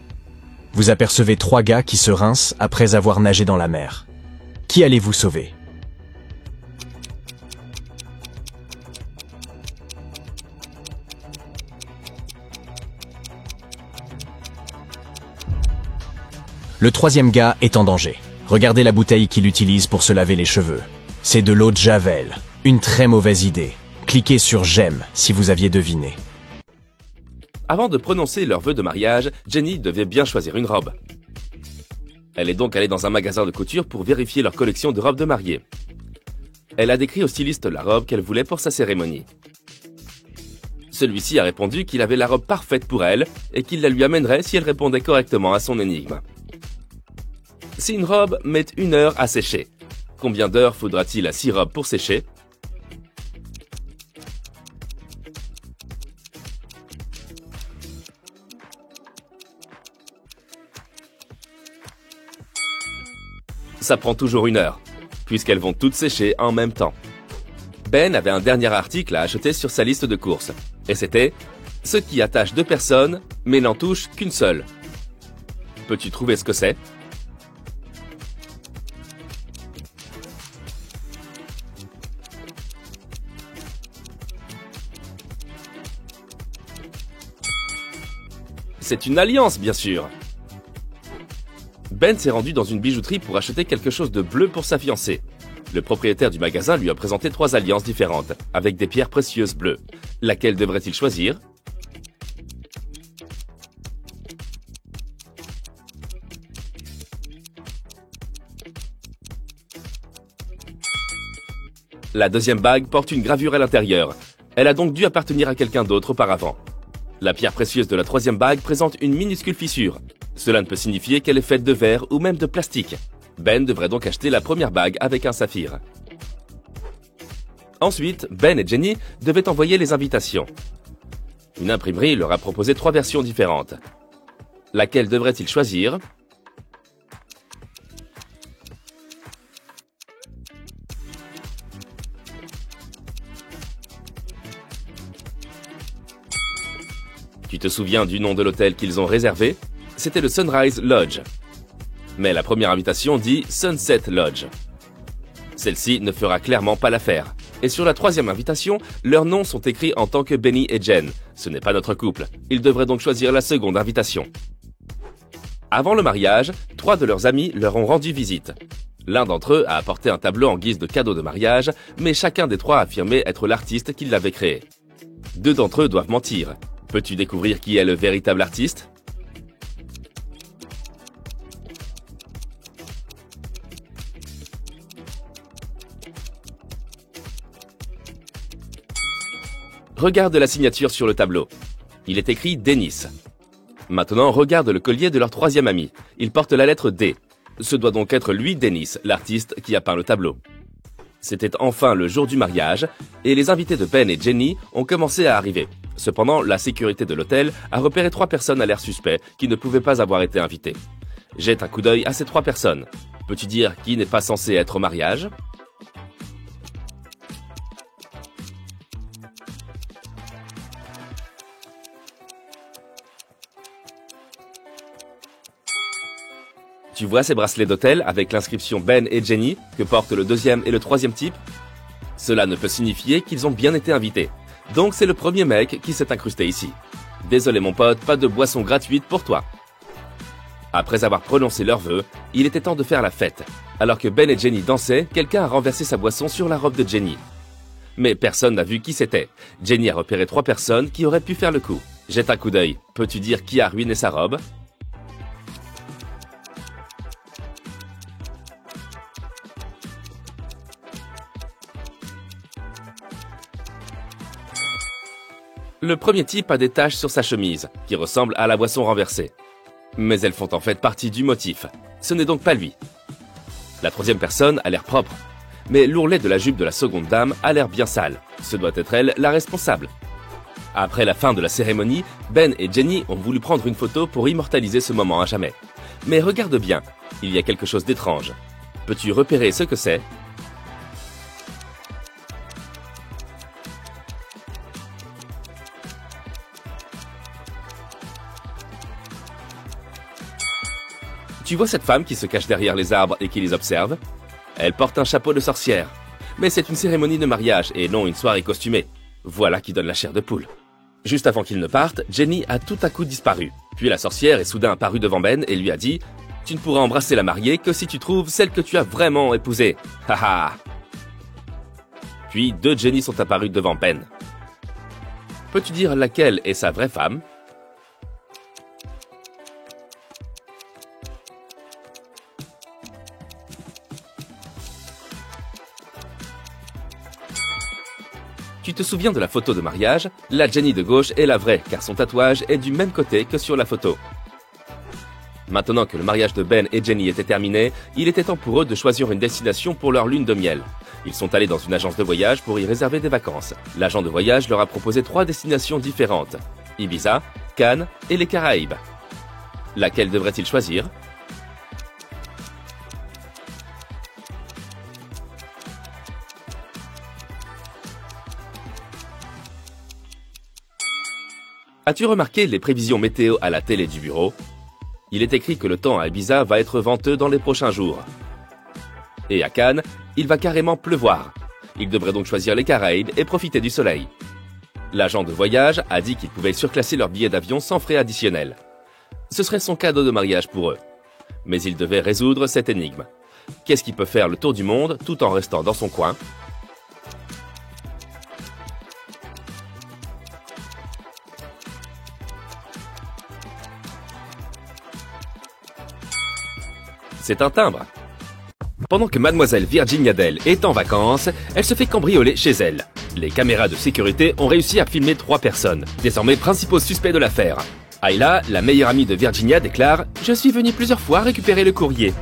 Vous apercevez 3 gars qui se rincent après avoir nagé dans la mer. Qui allez-vous sauver? Le troisième gars est en danger. Regardez la bouteille qu'il utilise pour se laver les cheveux. C'est de l'eau de Javel. Une très mauvaise idée. Cliquez sur j'aime si vous aviez deviné. Avant de prononcer leur vœu de mariage, Jenny devait bien choisir une robe. Elle est donc allée dans un magasin de couture pour vérifier leur collection de robes de mariée. Elle a décrit au styliste la robe qu'elle voulait pour sa cérémonie. Celui-ci a répondu qu'il avait la robe parfaite pour elle et qu'il la lui amènerait si elle répondait correctement à son énigme. Si une robe met 1 heure à sécher, combien d'heures faudra-t-il à 6 robes pour sécher? Ça prend toujours 1 heure, puisqu'elles vont toutes sécher en même temps. Ben avait un dernier article à acheter sur sa liste de courses, et c'était « Ce qui attache 2 personnes, mais n'en touche qu'une seule ». Peux-tu trouver ce que c'est? C'est une alliance, bien sûr. Ben s'est rendu dans une bijouterie pour acheter quelque chose de bleu pour sa fiancée. Le propriétaire du magasin lui a présenté 3 alliances différentes, avec des pierres précieuses bleues. Laquelle devrait-il choisir? La deuxième bague porte une gravure à l'intérieur. Elle a donc dû appartenir à quelqu'un d'autre auparavant. La pierre précieuse de la troisième bague présente une minuscule fissure. Cela ne peut signifier qu'elle est faite de verre ou même de plastique. Ben devrait donc acheter la première bague avec un saphir. Ensuite, Ben et Jenny devaient envoyer les invitations. Une imprimerie leur a proposé 3 versions différentes. Laquelle devrait-il choisir? Tu te souviens du nom de l'hôtel qu'ils ont réservé? C'était le Sunrise Lodge. Mais la première invitation dit Sunset Lodge. Celle-ci ne fera clairement pas l'affaire. Et sur la troisième invitation, leurs noms sont écrits en tant que Benny et Jen. Ce n'est pas notre couple. Ils devraient donc choisir la seconde invitation. Avant le mariage, 3 de leurs amis leur ont rendu visite. L'un d'entre eux a apporté un tableau en guise de cadeau de mariage, mais chacun des 3 a affirmé être l'artiste qui l'avait créé. 2 d'entre eux doivent mentir. Peux-tu découvrir qui est le véritable artiste? Regarde la signature sur le tableau. Il est écrit Dennis. Maintenant, regarde le collier de leur troisième ami. Il porte la lettre D. Ce doit donc être lui, Dennis, l'artiste qui a peint le tableau. C'était enfin le jour du mariage, et les invités de Ben et Jenny ont commencé à arriver. Cependant, la sécurité de l'hôtel a repéré 3 personnes à l'air suspect qui ne pouvaient pas avoir été invitées. Jette un coup d'œil à ces 3 personnes. Peux-tu dire qui n'est pas censé être au mariage ? Tu vois ces bracelets d'hôtel avec l'inscription Ben et Jenny que portent le deuxième et le troisième type ? Cela ne peut signifier qu'ils ont bien été invités. Donc c'est le premier mec qui s'est incrusté ici. Désolé mon pote, pas de boisson gratuite pour toi. Après avoir prononcé leurs vœux, il était temps de faire la fête. Alors que Ben et Jenny dansaient, quelqu'un a renversé sa boisson sur la robe de Jenny. Mais personne n'a vu qui c'était. Jenny a repéré 3 personnes qui auraient pu faire le coup. Jette un coup d'œil. Peux-tu dire qui a ruiné sa robe ? Le premier type a des taches sur sa chemise, qui ressemblent à la boisson renversée. Mais elles font en fait partie du motif. Ce n'est donc pas lui. La troisième personne a l'air propre. Mais l'ourlet de la jupe de la seconde dame a l'air bien sale. Ce doit être elle, la responsable. Après la fin de la cérémonie, Ben et Jenny ont voulu prendre une photo pour immortaliser ce moment à jamais. Mais regarde bien, il y a quelque chose d'étrange. Peux-tu repérer ce que c'est ? Tu vois cette femme qui se cache derrière les arbres et qui les observe ? Elle porte un chapeau de sorcière. Mais c'est une cérémonie de mariage et non une soirée costumée. Voilà qui donne la chair de poule. Juste avant qu'ils ne partent, Jenny a tout à coup disparu. Puis la sorcière est soudain apparue devant Ben et lui a dit « Tu ne pourras embrasser la mariée que si tu trouves celle que tu as vraiment épousée. Haha !» Puis 2 Jenny sont apparues devant Ben. Peux-tu dire laquelle est sa vraie femme ? Tu te souviens de la photo de mariage ? La Jenny de gauche est la vraie, car son tatouage est du même côté que sur la photo. Maintenant que le mariage de Ben et Jenny était terminé, il était temps pour eux de choisir une destination pour leur lune de miel. Ils sont allés dans une agence de voyage pour y réserver des vacances. L'agent de voyage leur a proposé 3 destinations différentes. Ibiza, Cannes et les Caraïbes. Laquelle devrait-il choisir ? As-tu remarqué les prévisions météo à la télé du bureau ? Il est écrit que le temps à Ibiza va être venteux dans les prochains jours. Et à Cannes, il va carrément pleuvoir. Ils devraient donc choisir les Caraïbes et profiter du soleil. L'agent de voyage a dit qu'ils pouvaient surclasser leur billet d'avion sans frais additionnels. Ce serait son cadeau de mariage pour eux. Mais ils devaient résoudre cette énigme. Qu'est-ce qui peut faire le tour du monde tout en restant dans son coin ? C'est un timbre. Pendant que mademoiselle Virginia Dell est en vacances, elle se fait cambrioler chez elle. Les caméras de sécurité ont réussi à filmer 3 personnes, désormais principaux suspects de l'affaire. Ayla, la meilleure amie de Virginia, déclare « Je suis venue plusieurs fois récupérer le courrier ».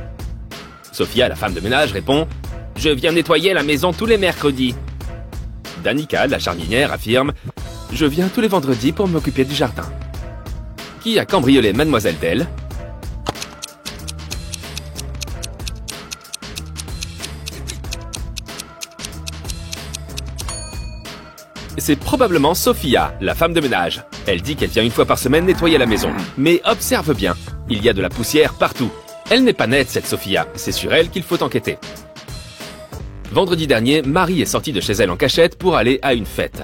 Sophia, la femme de ménage, répond « Je viens nettoyer la maison tous les mercredis ». Danica, la jardinière, affirme « Je viens tous les vendredis pour m'occuper du jardin ». Qui a cambriolé mademoiselle Dell ? C'est probablement Sophia, la femme de ménage. Elle dit qu'elle vient une fois par semaine nettoyer la maison. Mais observe bien, il y a de la poussière partout. Elle n'est pas nette, cette Sophia. C'est sur elle qu'il faut enquêter. Vendredi dernier, Marie est sortie de chez elle en cachette pour aller à une fête.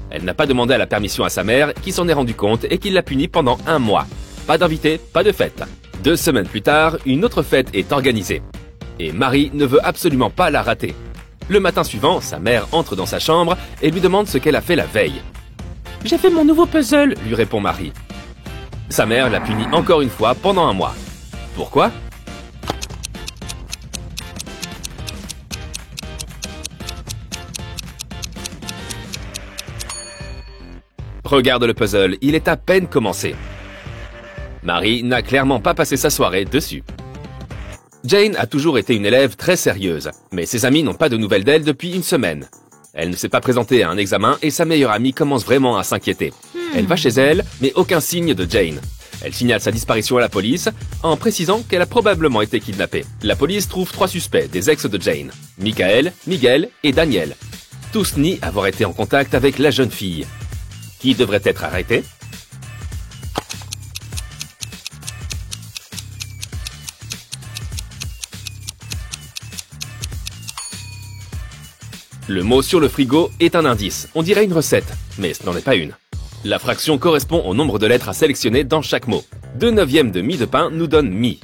Elle n'a pas demandé la permission à sa mère, qui s'en est rendu compte et qui l'a punie pendant 1 mois. Pas d'invité, pas de fête. 2 semaines plus tard, une autre fête est organisée. Et Marie ne veut absolument pas la rater. Le matin suivant, sa mère entre dans sa chambre et lui demande ce qu'elle a fait la veille. « J'ai fait mon nouveau puzzle », lui répond Marie. Sa mère la punit encore une fois pendant 1 mois. Pourquoi ? Regarde le puzzle, il est à peine commencé. Mary n'a clairement pas passé sa soirée dessus. Jane a toujours été une élève très sérieuse, mais ses amis n'ont pas de nouvelles d'elle depuis une semaine. Elle ne s'est pas présentée à un examen et sa meilleure amie commence vraiment à s'inquiéter. Elle va chez elle, mais aucun signe de Jane. Elle signale sa disparition à la police en précisant qu'elle a probablement été kidnappée. La police trouve 3 suspects, des ex de Jane, Michael, Miguel et Daniel. Tous nient avoir été en contact avec la jeune fille. Qui devrait être arrêté? Le mot sur le frigo est un indice, on dirait une recette, mais ce n'en est pas une. La fraction correspond au nombre de lettres à sélectionner dans chaque mot. 2/9 de mie de pain nous donne mie.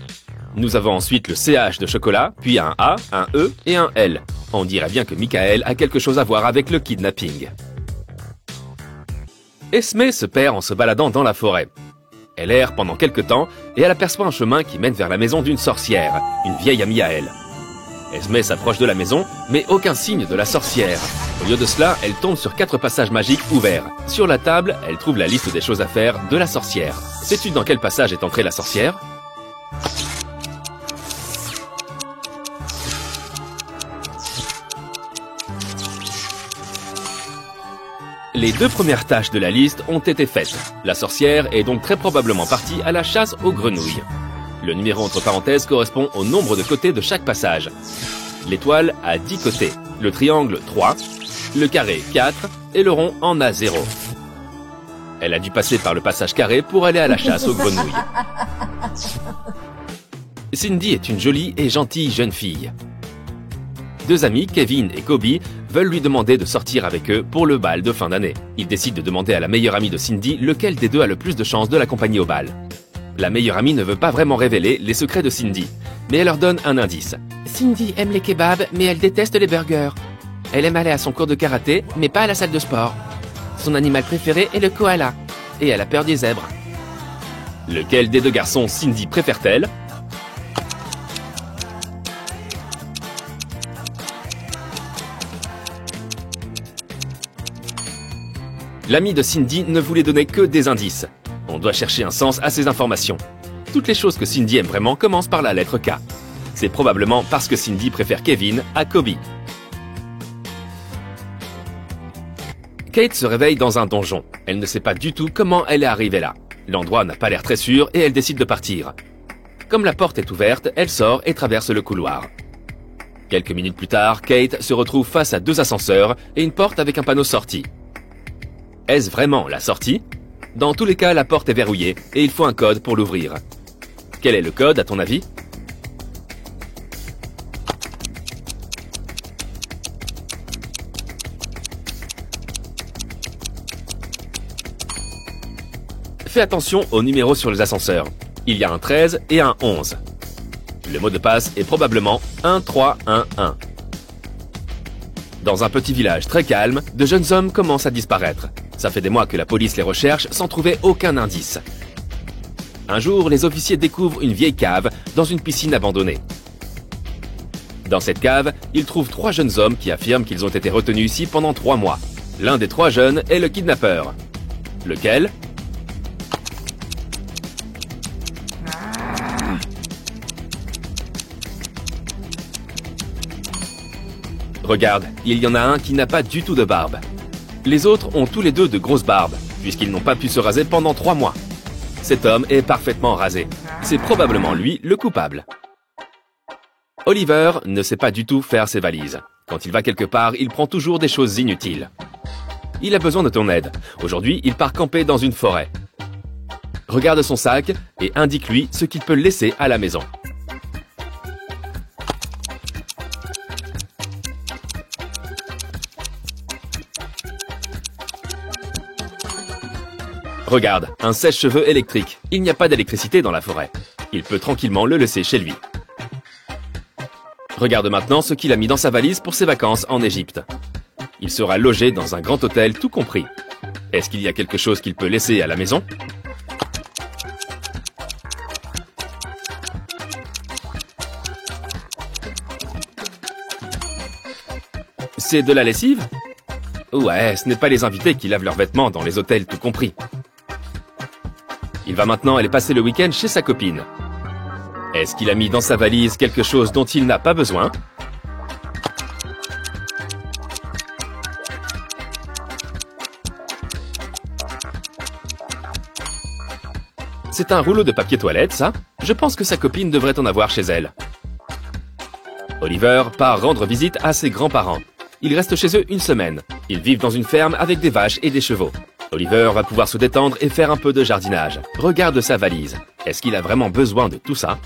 Nous avons ensuite le CH de chocolat, puis un A, un E et un L. On dirait bien que Michael a quelque chose à voir avec le kidnapping. Esme se perd en se baladant dans la forêt. Elle erre pendant quelque temps et elle aperçoit un chemin qui mène vers la maison d'une sorcière, une vieille amie à elle. Esme s'approche de la maison, mais aucun signe de la sorcière. Au lieu de cela, elle tombe sur 4 passages magiques ouverts. Sur la table, elle trouve la liste des choses à faire de la sorcière. Sais-tu dans quel passage est entrée la sorcière? Les 2 premières tâches de la liste ont été faites. La sorcière est donc très probablement partie à la chasse aux grenouilles. Le numéro entre parenthèses correspond au nombre de côtés de chaque passage. L'étoile a 10 côtés, le triangle 3, le carré 4 et le rond en a 0. Elle a dû passer par le passage carré pour aller à la chasse aux grenouilles. Cindy est une jolie et gentille jeune fille. 2 amis, Kevin et Kobe, veulent lui demander de sortir avec eux pour le bal de fin d'année. Ils décident de demander à la meilleure amie de Cindy lequel des 2 a le plus de chances de l'accompagner au bal. La meilleure amie ne veut pas vraiment révéler les secrets de Cindy, mais elle leur donne un indice. Cindy aime les kebabs, mais elle déteste les burgers. Elle aime aller à son cours de karaté, mais pas à la salle de sport. Son animal préféré est le koala, et elle a peur des zèbres. Lequel des 2 garçons Cindy préfère-t-elle? L'ami de Cindy ne voulait donner que des indices. On doit chercher un sens à ces informations. Toutes les choses que Cindy aime vraiment commencent par la lettre K. C'est probablement parce que Cindy préfère Kevin à Kobe. Kate se réveille dans un donjon. Elle ne sait pas du tout comment elle est arrivée là. L'endroit n'a pas l'air très sûr et elle décide de partir. Comme la porte est ouverte, elle sort et traverse le couloir. Quelques minutes plus tard, Kate se retrouve face à 2 ascenseurs et une porte avec un panneau sortie. Est-ce vraiment la sortie? Dans tous les cas, la porte est verrouillée et il faut un code pour l'ouvrir. Quel est le code à ton avis? Fais attention aux numéros sur les ascenseurs. Il y a un 13 et un 11. Le mot de passe est probablement 1311. Dans un petit village très calme, de jeunes hommes commencent à disparaître. Ça fait des mois que la police les recherche sans trouver aucun indice. Un jour, les officiers découvrent une vieille cave dans une piscine abandonnée. Dans cette cave, ils trouvent 3 jeunes hommes qui affirment qu'ils ont été retenus ici pendant 3 mois. L'un des 3 jeunes est le kidnappeur. Lequel? Regarde, il y en a un qui n'a pas du tout de barbe. Les autres ont tous les 2 de grosses barbes, puisqu'ils n'ont pas pu se raser pendant 3 mois. Cet homme est parfaitement rasé. C'est probablement lui le coupable. Oliver ne sait pas du tout faire ses valises. Quand il va quelque part, il prend toujours des choses inutiles. Il a besoin de ton aide. Aujourd'hui, il part camper dans une forêt. Regarde son sac et indique-lui ce qu'il peut laisser à la maison. Regarde, un sèche-cheveux électrique. Il n'y a pas d'électricité dans la forêt. Il peut tranquillement le laisser chez lui. Regarde maintenant ce qu'il a mis dans sa valise pour ses vacances en Égypte. Il sera logé dans un grand hôtel tout compris. Est-ce qu'il y a quelque chose qu'il peut laisser à la maison? C'est de la lessive? Ouais, ce n'est pas les invités qui lavent leurs vêtements dans les hôtels tout compris. Il va maintenant aller passer le week-end chez sa copine. Est-ce qu'il a mis dans sa valise quelque chose dont il n'a pas besoin? C'est un rouleau de papier toilette, ça? Je pense que sa copine devrait en avoir chez elle. Oliver part rendre visite à ses grands-parents. Il reste chez eux une semaine. Ils vivent dans une ferme avec des vaches et des chevaux. Oliver va pouvoir se détendre et faire un peu de jardinage. Regarde sa valise. Est-ce qu'il a vraiment besoin de tout ça?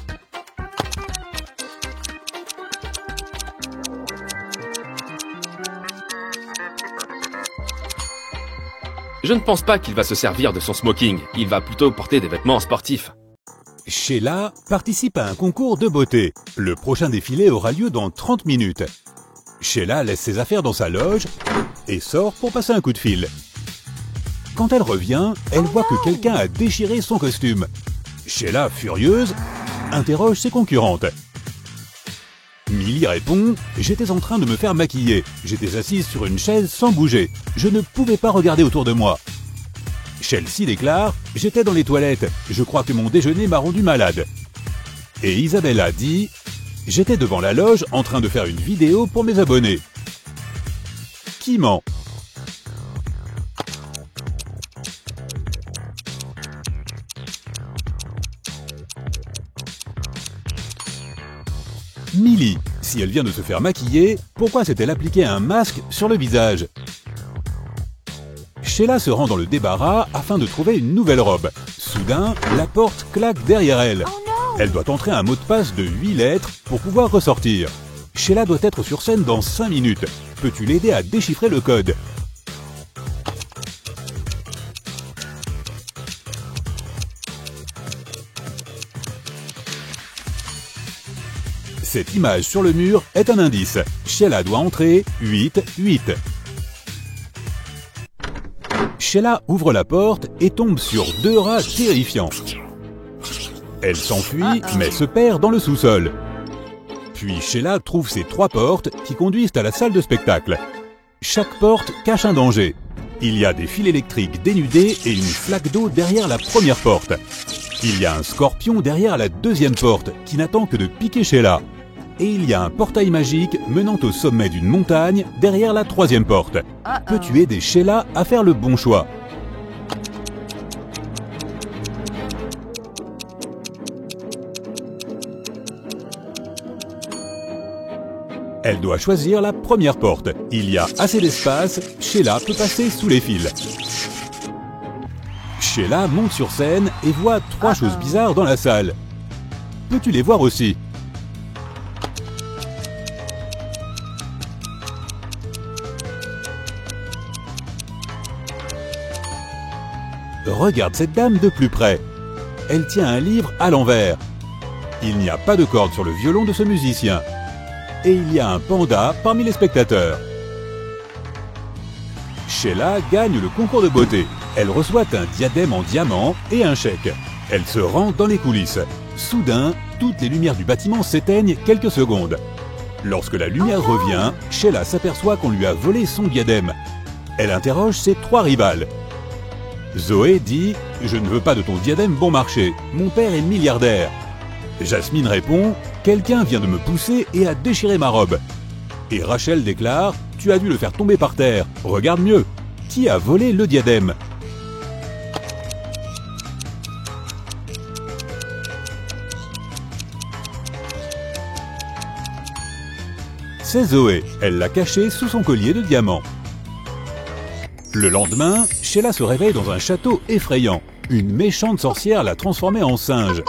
Je ne pense pas qu'il va se servir de son smoking. Il va plutôt porter des vêtements sportifs. Sheila participe à un concours de beauté. Le prochain défilé aura lieu dans 30 minutes. Sheila laisse ses affaires dans sa loge et sort pour passer un coup de fil. Quand elle revient, elle voit que quelqu'un a déchiré son costume. Sheila, furieuse, interroge ses concurrentes. Millie répond « J'étais en train de me faire maquiller. J'étais assise sur une chaise sans bouger. Je ne pouvais pas regarder autour de moi. » Chelsea déclare « J'étais dans les toilettes. Je crois que mon déjeuner m'a rendu malade. » Et Isabella dit « J'étais devant la loge en train de faire une vidéo pour mes abonnés. » Qui ment? Millie, si elle vient de se faire maquiller, pourquoi s'est-elle appliqué un masque sur le visage? Sheila se rend dans le débarras afin de trouver une nouvelle robe. Soudain, la porte claque derrière elle. Elle doit entrer un mot de passe de 8 lettres pour pouvoir ressortir. Sheila doit être sur scène dans 5 minutes. Peux-tu l'aider à déchiffrer le code? Cette image sur le mur est un indice. Sheila doit entrer 8-8. Sheila ouvre la porte et tombe sur 2 rats terrifiants. Elle s'enfuit mais se perd dans le sous-sol. Puis Sheila trouve ces 3 portes qui conduisent à la salle de spectacle. Chaque porte cache un danger. Il y a des fils électriques dénudés et une flaque d'eau derrière la première porte. Il y a un scorpion derrière la deuxième porte qui n'attend que de piquer Sheila. Et il y a un portail magique menant au sommet d'une montagne derrière la troisième porte. Peux-tu aider Sheila à faire le bon choix? Elle doit choisir la première porte. Il y a assez d'espace, Sheila peut passer sous les fils. Sheila monte sur scène et voit 3 choses bizarres dans la salle. Peux-tu les voir aussi? Regarde cette dame de plus près. Elle tient un livre à l'envers. Il n'y a pas de corde sur le violon de ce musicien. Et il y a un panda parmi les spectateurs. Sheila gagne le concours de beauté. Elle reçoit un diadème en diamant et un chèque. Elle se rend dans les coulisses. Soudain, toutes les lumières du bâtiment s'éteignent quelques secondes. Lorsque la lumière revient, Sheila s'aperçoit qu'on lui a volé son diadème. Elle interroge ses 3 rivales. Zoé dit « Je ne veux pas de ton diadème bon marché, mon père est milliardaire. » Jasmine répond « Quelqu'un vient de me pousser et a déchiré ma robe. » Et Rachel déclare « Tu as dû le faire tomber par terre, regarde mieux. Qui a volé le diadème ?» C'est Zoé, elle l'a caché sous son collier de diamants. Le lendemain, Sheila se réveille dans un château effrayant. Une méchante sorcière l'a transformée en singe.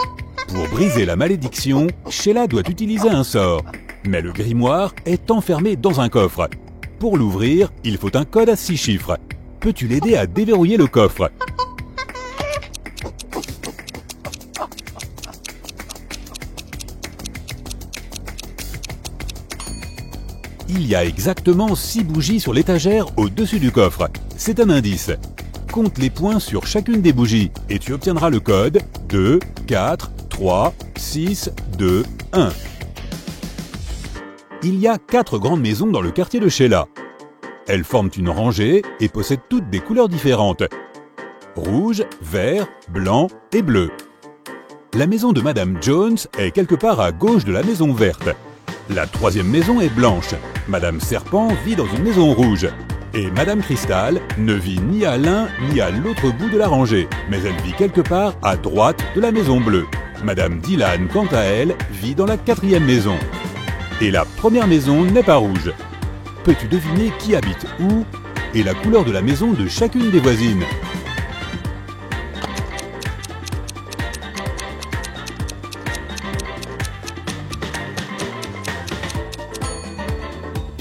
Pour briser la malédiction, Sheila doit utiliser un sort. Mais le grimoire est enfermé dans un coffre. Pour l'ouvrir, il faut un code à 6 chiffres. Peux-tu l'aider à déverrouiller le coffre? Il y a exactement 6 bougies sur l'étagère au-dessus du coffre. C'est un indice. Compte les points sur chacune des bougies et tu obtiendras le code 2, 4, 3, 6, 2, 1. Il y a 4 grandes maisons dans le quartier de Sheila. Elles forment une rangée et possèdent toutes des couleurs différentes. Rouge, vert, blanc et bleu. La maison de Madame Jones est quelque part à gauche de la maison verte. La troisième maison est blanche. Madame Serpent vit dans une maison rouge. Et Madame Cristal ne vit ni à l'un ni à l'autre bout de la rangée, mais elle vit quelque part à droite de la maison bleue. Madame Dylan, quant à elle, vit dans la quatrième maison. Et la première maison n'est pas rouge. Peux-tu deviner qui habite où et la couleur de la maison de chacune des voisines?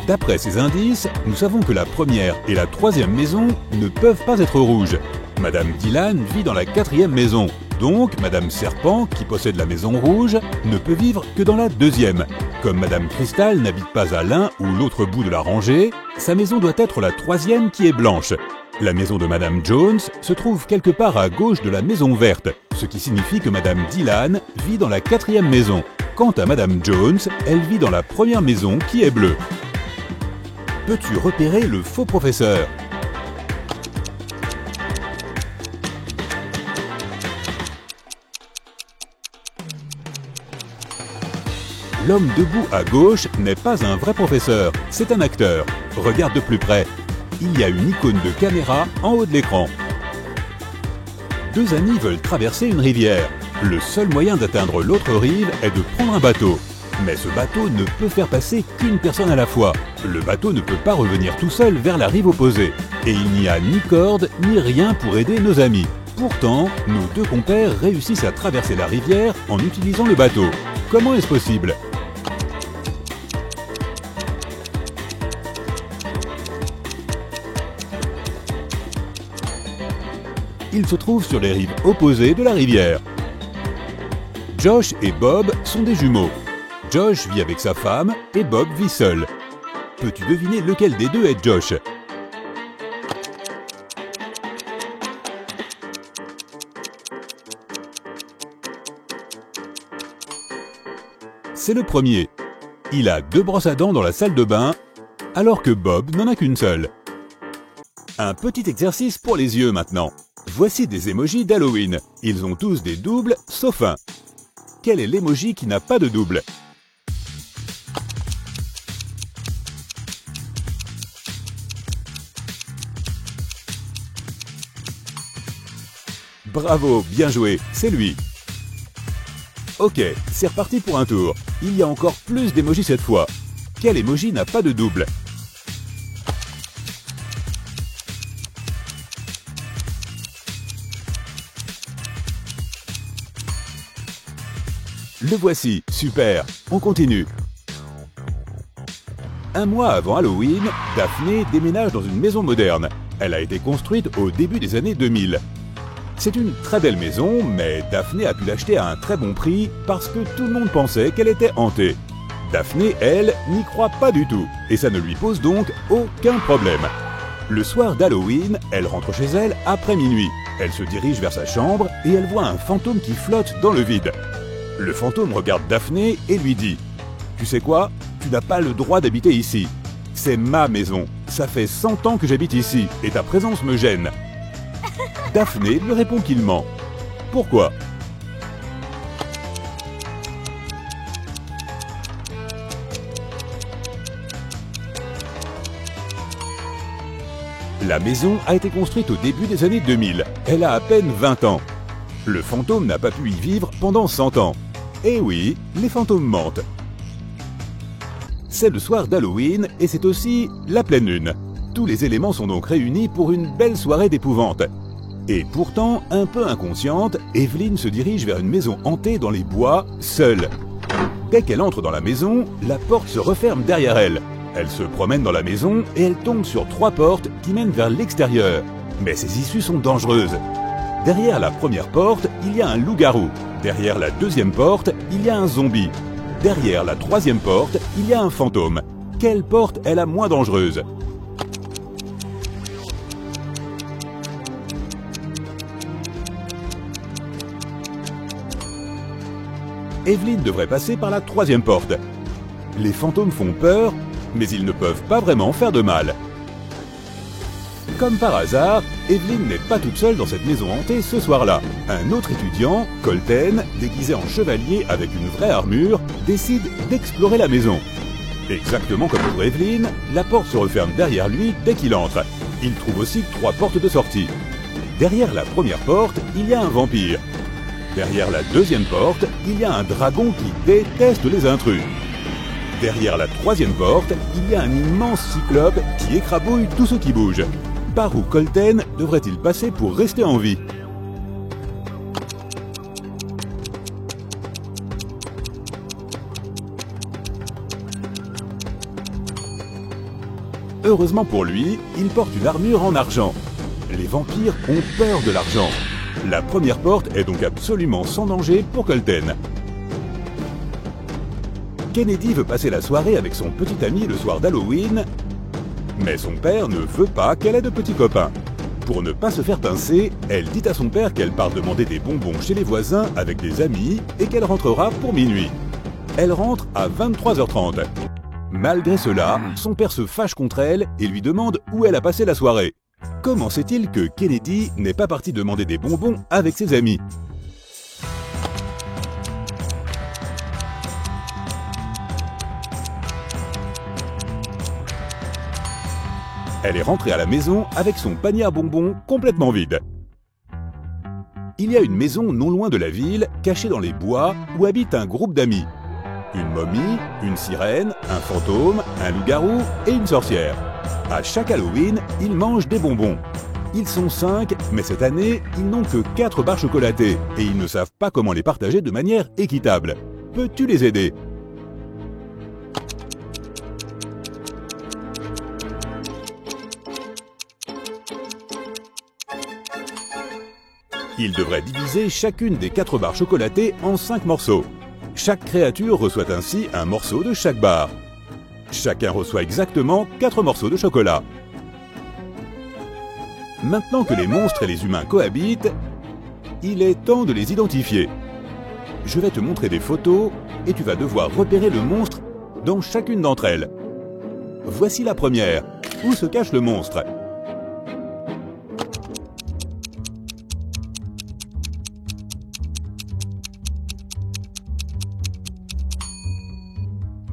D'après ces indices, nous savons que la première et la troisième maison ne peuvent pas être rouges. Madame Dylan vit dans la quatrième maison, donc Madame Serpent, qui possède la maison rouge, ne peut vivre que dans la deuxième. Comme Madame Cristal n'habite pas à l'un ou l'autre bout de la rangée, sa maison doit être la troisième qui est blanche. La maison de Madame Jones se trouve quelque part à gauche de la maison verte, ce qui signifie que Madame Dylan vit dans la quatrième maison. Quant à Madame Jones, elle vit dans la première maison qui est bleue. Peux-tu repérer le faux professeur? L'homme debout à gauche n'est pas un vrai professeur, c'est un acteur. Regarde de plus près. Il y a une icône de caméra en haut de l'écran. Deux amis veulent traverser une rivière. Le seul moyen d'atteindre l'autre rive est de prendre un bateau. Mais ce bateau ne peut faire passer qu'une personne à la fois. Le bateau ne peut pas revenir tout seul vers la rive opposée. Et il n'y a ni corde ni rien pour aider nos amis. Pourtant, nos deux compères réussissent à traverser la rivière en utilisant le bateau. Comment est-ce possible? Ils se trouvent sur les rives opposées de la rivière. Josh et Bob sont des jumeaux. Josh vit avec sa femme et Bob vit seul. Peux-tu deviner lequel des deux est Josh? C'est le premier. Il a deux brosses à dents dans la salle de bain, alors que Bob n'en a qu'une seule. Un petit exercice pour les yeux maintenant. Voici des émojis d'Halloween. Ils ont tous des doubles, sauf un. Quel est l'émoji qui n'a pas de double? Bravo, bien joué, c'est lui. Ok, c'est reparti pour un tour. Il y a encore plus d'émojis cette fois. Quel émoji n'a pas de double? Le voici, super, on continue. Un mois avant Halloween, Daphné déménage dans une maison moderne. Elle a été construite au début des années 2000. C'est une très belle maison, mais Daphné a pu l'acheter à un très bon prix parce que tout le monde pensait qu'elle était hantée. Daphné, elle, n'y croit pas du tout, et ça ne lui pose donc aucun problème. Le soir d'Halloween, elle rentre chez elle après minuit. Elle se dirige vers sa chambre et elle voit un fantôme qui flotte dans le vide. Le fantôme regarde Daphné et lui dit « Tu sais quoi? Tu n'as pas le droit d'habiter ici. C'est ma maison. Ça fait 100 ans que j'habite ici et ta présence me gêne. » Daphné lui répond qu'il ment. Pourquoi? La maison a été construite au début des années 2000. Elle a à peine 20 ans. Le fantôme n'a pas pu y vivre pendant 100 ans. Eh oui, les fantômes mentent. C'est le soir d'Halloween et c'est aussi la pleine lune. Tous les éléments sont donc réunis pour une belle soirée d'épouvante. Et pourtant, un peu inconsciente, Evelyn se dirige vers une maison hantée dans les bois, seule. Dès qu'elle entre dans la maison, la porte se referme derrière elle. Elle se promène dans la maison et elle tombe sur 3 portes qui mènent vers l'extérieur. Mais ces issues sont dangereuses. Derrière la première porte, il y a un loup-garou. Derrière la deuxième porte, il y a un zombie. Derrière la troisième porte, il y a un fantôme. Quelle porte est la moins dangereuse? Evelyn devrait passer par la troisième porte. Les fantômes font peur, mais ils ne peuvent pas vraiment faire de mal. Comme par hasard, Evelyn n'est pas toute seule dans cette maison hantée ce soir-là. Un autre étudiant, Colten, déguisé en chevalier avec une vraie armure, décide d'explorer la maison. Exactement comme pour Evelyn, la porte se referme derrière lui dès qu'il entre. Il trouve aussi 3 portes de sortie. Derrière la première porte, il y a un vampire. Derrière la deuxième porte, il y a un dragon qui déteste les intrus. Derrière la troisième porte, il y a un immense cyclope qui écrabouille tout ce qui bouge. Par où Colten devrait-il passer pour rester en vie? Heureusement pour lui, il porte une armure en argent. Les vampires ont peur de l'argent. La première porte est donc absolument sans danger pour Colten. Kennedy veut passer la soirée avec son petit ami le soir d'Halloween, mais son père ne veut pas qu'elle ait de petits copains. Pour ne pas se faire pincer, elle dit à son père qu'elle part demander des bonbons chez les voisins avec des amis et qu'elle rentrera pour minuit. Elle rentre à 23h30. Malgré cela, son père se fâche contre elle et lui demande où elle a passé la soirée. Comment sait-il que Kennedy n'est pas parti demander des bonbons avec ses amis? Elle est rentrée à la maison avec son panier à bonbons complètement vide. Il y a une maison non loin de la ville, cachée dans les bois, où habite un groupe d'amis. Une momie, une sirène, un fantôme, un loup-garou et une sorcière. À chaque Halloween, ils mangent des bonbons. Ils sont 5, mais cette année, ils n'ont que 4 barres chocolatées et ils ne savent pas comment les partager de manière équitable. Peux-tu les aider? Ils devraient diviser chacune des 4 barres chocolatées en 5 morceaux. Chaque créature reçoit ainsi un morceau de chaque barre. Chacun reçoit exactement 4 morceaux de chocolat. Maintenant que les monstres et les humains cohabitent, il est temps de les identifier. Je vais te montrer des photos et tu vas devoir repérer le monstre dans chacune d'entre elles. Voici la première. Où se cache le monstre?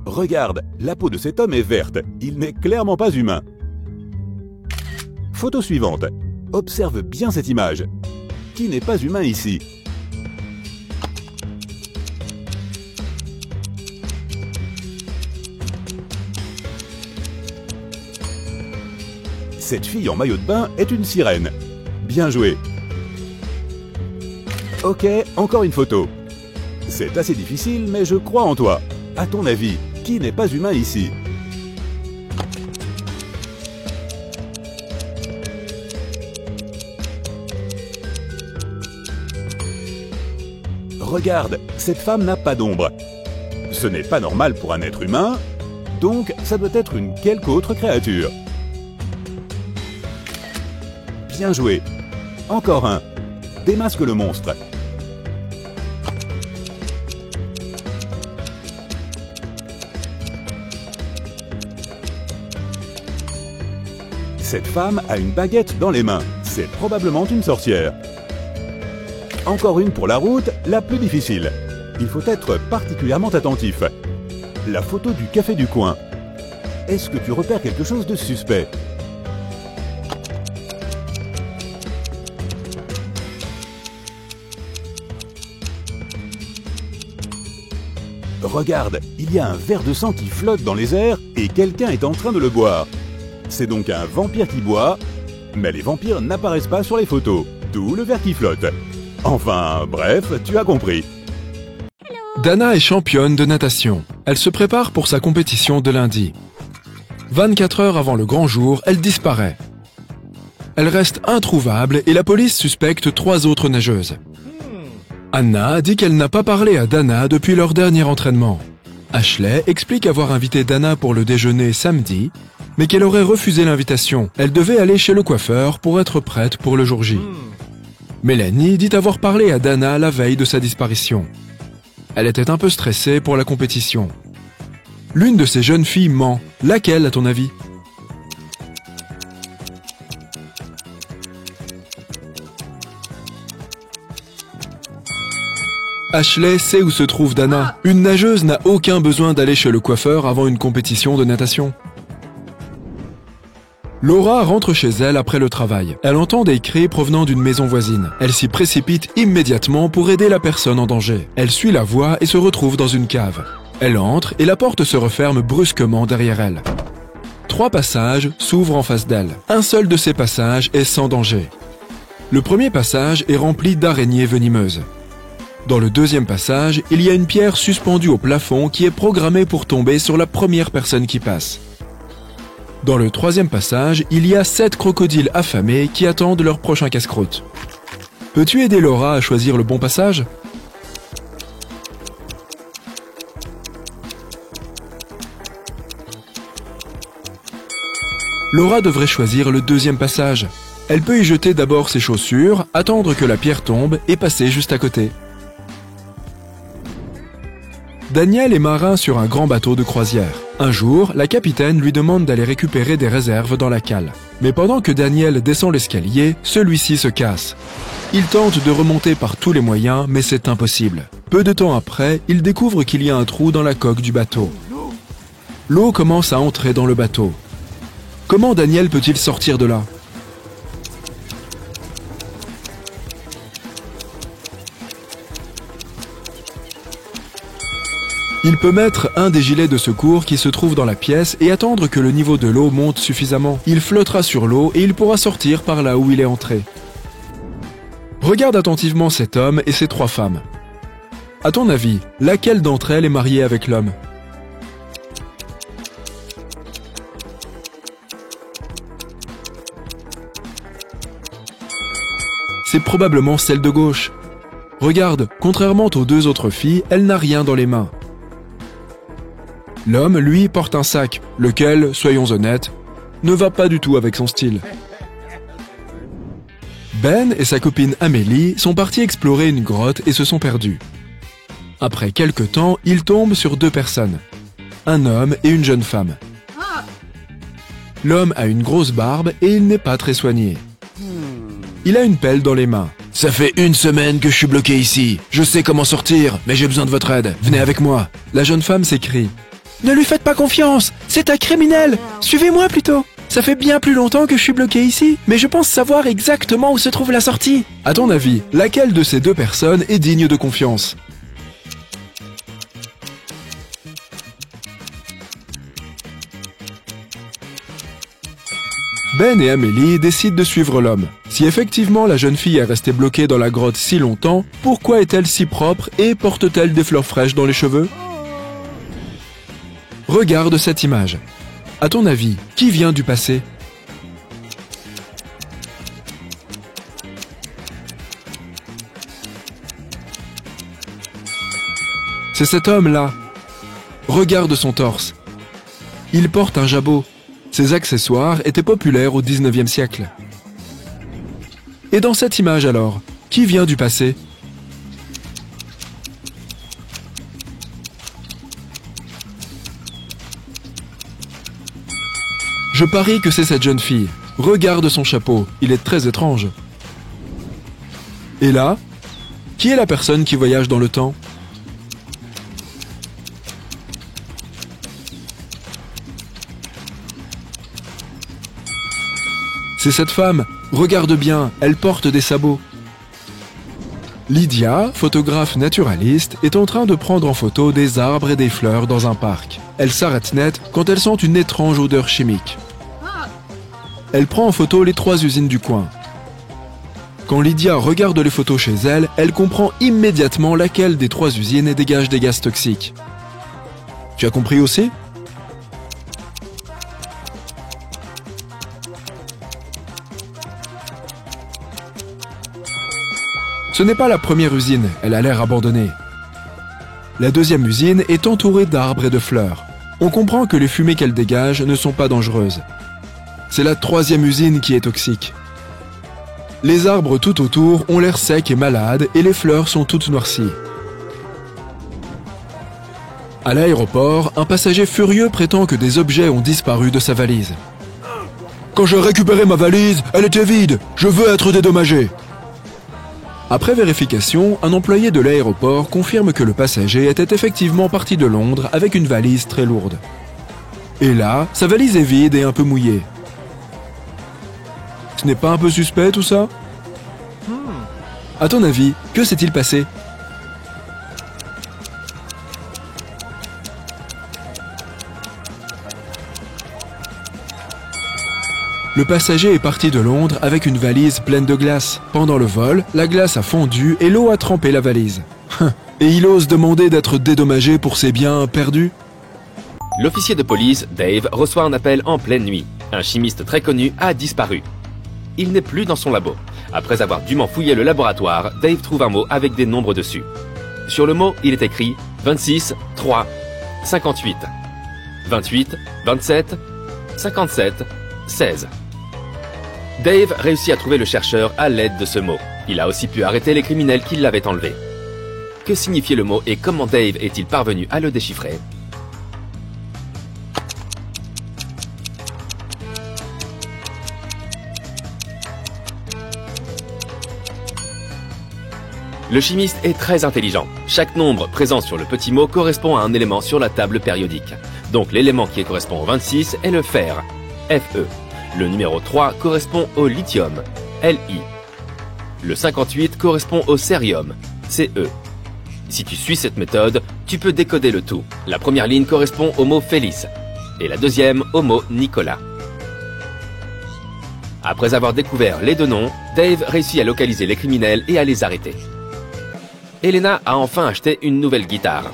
Regarde, la peau de cet homme est verte. Il n'est clairement pas humain. Photo suivante. Observe bien cette image. Qui n'est pas humain ici? Cette fille en maillot de bain est une sirène. Bien joué. Ok, encore une photo. C'est assez difficile, mais je crois en toi. À ton avis, qui n'est pas humain ici? Regarde, cette femme n'a pas d'ombre. Ce n'est pas normal pour un être humain, donc ça doit être une quelque autre créature. Bien joué. Encore un. Démasque le monstre. Cette femme a une baguette dans les mains. C'est probablement une sorcière. Encore une pour la route, la plus difficile. Il faut être particulièrement attentif. La photo du café du coin. Est-ce que tu repères quelque chose de suspect? Regarde, il y a un verre de sang qui flotte dans les airs et quelqu'un est en train de le boire. C'est donc un vampire qui boit, mais les vampires n'apparaissent pas sur les photos, d'où le verre qui flotte. Enfin, bref, tu as compris. Dana est championne de natation. Elle se prépare pour sa compétition de lundi. 24 heures avant le grand jour, elle disparaît. Elle reste introuvable et la police suspecte 3 autres nageuses. Anna dit qu'elle n'a pas parlé à Dana depuis leur dernier entraînement. Ashley explique avoir invité Dana pour le déjeuner samedi, mais qu'elle aurait refusé l'invitation. Elle devait aller chez le coiffeur pour être prête pour le jour J. Mélanie dit avoir parlé à Dana la veille de sa disparition. Elle était un peu stressée pour la compétition. L'une de ces jeunes filles ment. Laquelle, à ton avis? Ashley sait où se trouve Dana. Une nageuse n'a aucun besoin d'aller chez le coiffeur avant une compétition de natation. Laura rentre chez elle après le travail. Elle entend des cris provenant d'une maison voisine. Elle s'y précipite immédiatement pour aider la personne en danger. Elle suit la voie et se retrouve dans une cave. Elle entre et la porte se referme brusquement derrière elle. 3 passages s'ouvrent en face d'elle. Un seul de ces passages est sans danger. Le premier passage est rempli d'araignées venimeuses. Dans le deuxième passage, il y a une pierre suspendue au plafond qui est programmée pour tomber sur la première personne qui passe. Dans le troisième passage, il y a 7 crocodiles affamés qui attendent leur prochain casse-croûte. Peux-tu aider Laura à choisir le bon passage ? Laura devrait choisir le deuxième passage. Elle peut y jeter d'abord ses chaussures, attendre que la pierre tombe et passer juste à côté. Daniel est marin sur un grand bateau de croisière. Un jour, la capitaine lui demande d'aller récupérer des réserves dans la cale. Mais pendant que Daniel descend l'escalier, celui-ci se casse. Il tente de remonter par tous les moyens, mais c'est impossible. Peu de temps après, il découvre qu'il y a un trou dans la coque du bateau. L'eau commence à entrer dans le bateau. Comment Daniel peut-il sortir de là ? Il peut mettre un des gilets de secours qui se trouve dans la pièce et attendre que le niveau de l'eau monte suffisamment. Il flottera sur l'eau et il pourra sortir par là où il est entré. Regarde attentivement cet homme et ces 3 femmes. À ton avis, laquelle d'entre elles est mariée avec l'homme ? C'est probablement celle de gauche. Regarde, contrairement aux 2 autres filles, elle n'a rien dans les mains. L'homme, lui, porte un sac, lequel, soyons honnêtes, ne va pas du tout avec son style. Ben et sa copine Amélie sont partis explorer une grotte et se sont perdus. Après quelque temps, ils tombent sur 2 personnes, un homme et une jeune femme. L'homme a une grosse barbe et il n'est pas très soigné. Il a une pelle dans les mains. « Ça fait 1 semaine que je suis bloqué ici. Je sais comment sortir, mais j'ai besoin de votre aide. Venez avec moi. » La jeune femme s'écrie. « Ne lui faites pas confiance, c'est un criminel. Suivez-moi plutôt. Ça fait bien plus longtemps que je suis bloqué ici, mais je pense savoir exactement où se trouve la sortie. » À ton avis, laquelle de ces 2 personnes est digne de confiance ? Ben et Amélie décident de suivre l'homme. Si effectivement la jeune fille est restée bloquée dans la grotte si longtemps, pourquoi est-elle si propre et porte-t-elle des fleurs fraîches dans les cheveux ? Regarde cette image. À ton avis, qui vient du passé ? C'est cet homme-là. Regarde son torse. Il porte un jabot. Ces accessoires étaient populaires au 19e siècle. Et dans cette image alors, qui vient du passé ? Je parie que c'est cette jeune fille. Regarde son chapeau, il est très étrange. Et là, qui est la personne qui voyage dans le temps ? C'est cette femme, regarde bien, elle porte des sabots. Lydia, photographe naturaliste, est en train de prendre en photo des arbres et des fleurs dans un parc. Elle s'arrête net quand elle sent une étrange odeur chimique. Elle prend en photo les 3 usines du coin. Quand Lydia regarde les photos chez elle, elle comprend immédiatement laquelle des 3 usines dégage des gaz toxiques. Tu as compris aussi ? Ce n'est pas la première usine, elle a l'air abandonnée. La deuxième usine est entourée d'arbres et de fleurs. On comprend que les fumées qu'elle dégage ne sont pas dangereuses. C'est la 3e usine qui est toxique. Les arbres tout autour ont l'air secs et malades et les fleurs sont toutes noircies. À l'aéroport, un passager furieux prétend que des objets ont disparu de sa valise. « Quand j'ai récupéré ma valise, elle était vide. Je veux être dédommagé. » Après vérification, un employé de l'aéroport confirme que le passager était effectivement parti de Londres avec une valise très lourde. Et là, sa valise est vide et un peu mouillée. Ce n'est pas un peu suspect tout ça? À ton avis, que s'est-il passé? Le passager est parti de Londres avec une valise pleine de glace. Pendant le vol, la glace a fondu et l'eau a trempé la valise. Et il ose demander d'être dédommagé pour ses biens perdus? L'officier de police, Dave, reçoit un appel en pleine nuit. Un chimiste très connu a disparu. Il n'est plus dans son labo. Après avoir dûment fouillé le laboratoire, Dave trouve un mot avec des nombres dessus. Sur le mot, il est écrit 26, 3, 58, 28, 27, 57, 16. Dave réussit à trouver le chercheur à l'aide de ce mot. Il a aussi pu arrêter les criminels qui l'avaient enlevé. Que signifiait le mot et comment Dave est-il parvenu à le déchiffrer? Le chimiste est très intelligent. Chaque nombre présent sur le petit mot correspond à un élément sur la table périodique. Donc l'élément qui correspond au 26 est le fer, Fe. Le numéro 3 correspond au lithium, Li. Le 58 correspond au cérium, Ce. Si tu suis cette méthode, tu peux décoder le tout. La première ligne correspond au mot Félix et la deuxième au mot Nicolas. Après avoir découvert les deux noms, Dave réussit à localiser les criminels et à les arrêter. Elena a enfin acheté une nouvelle guitare.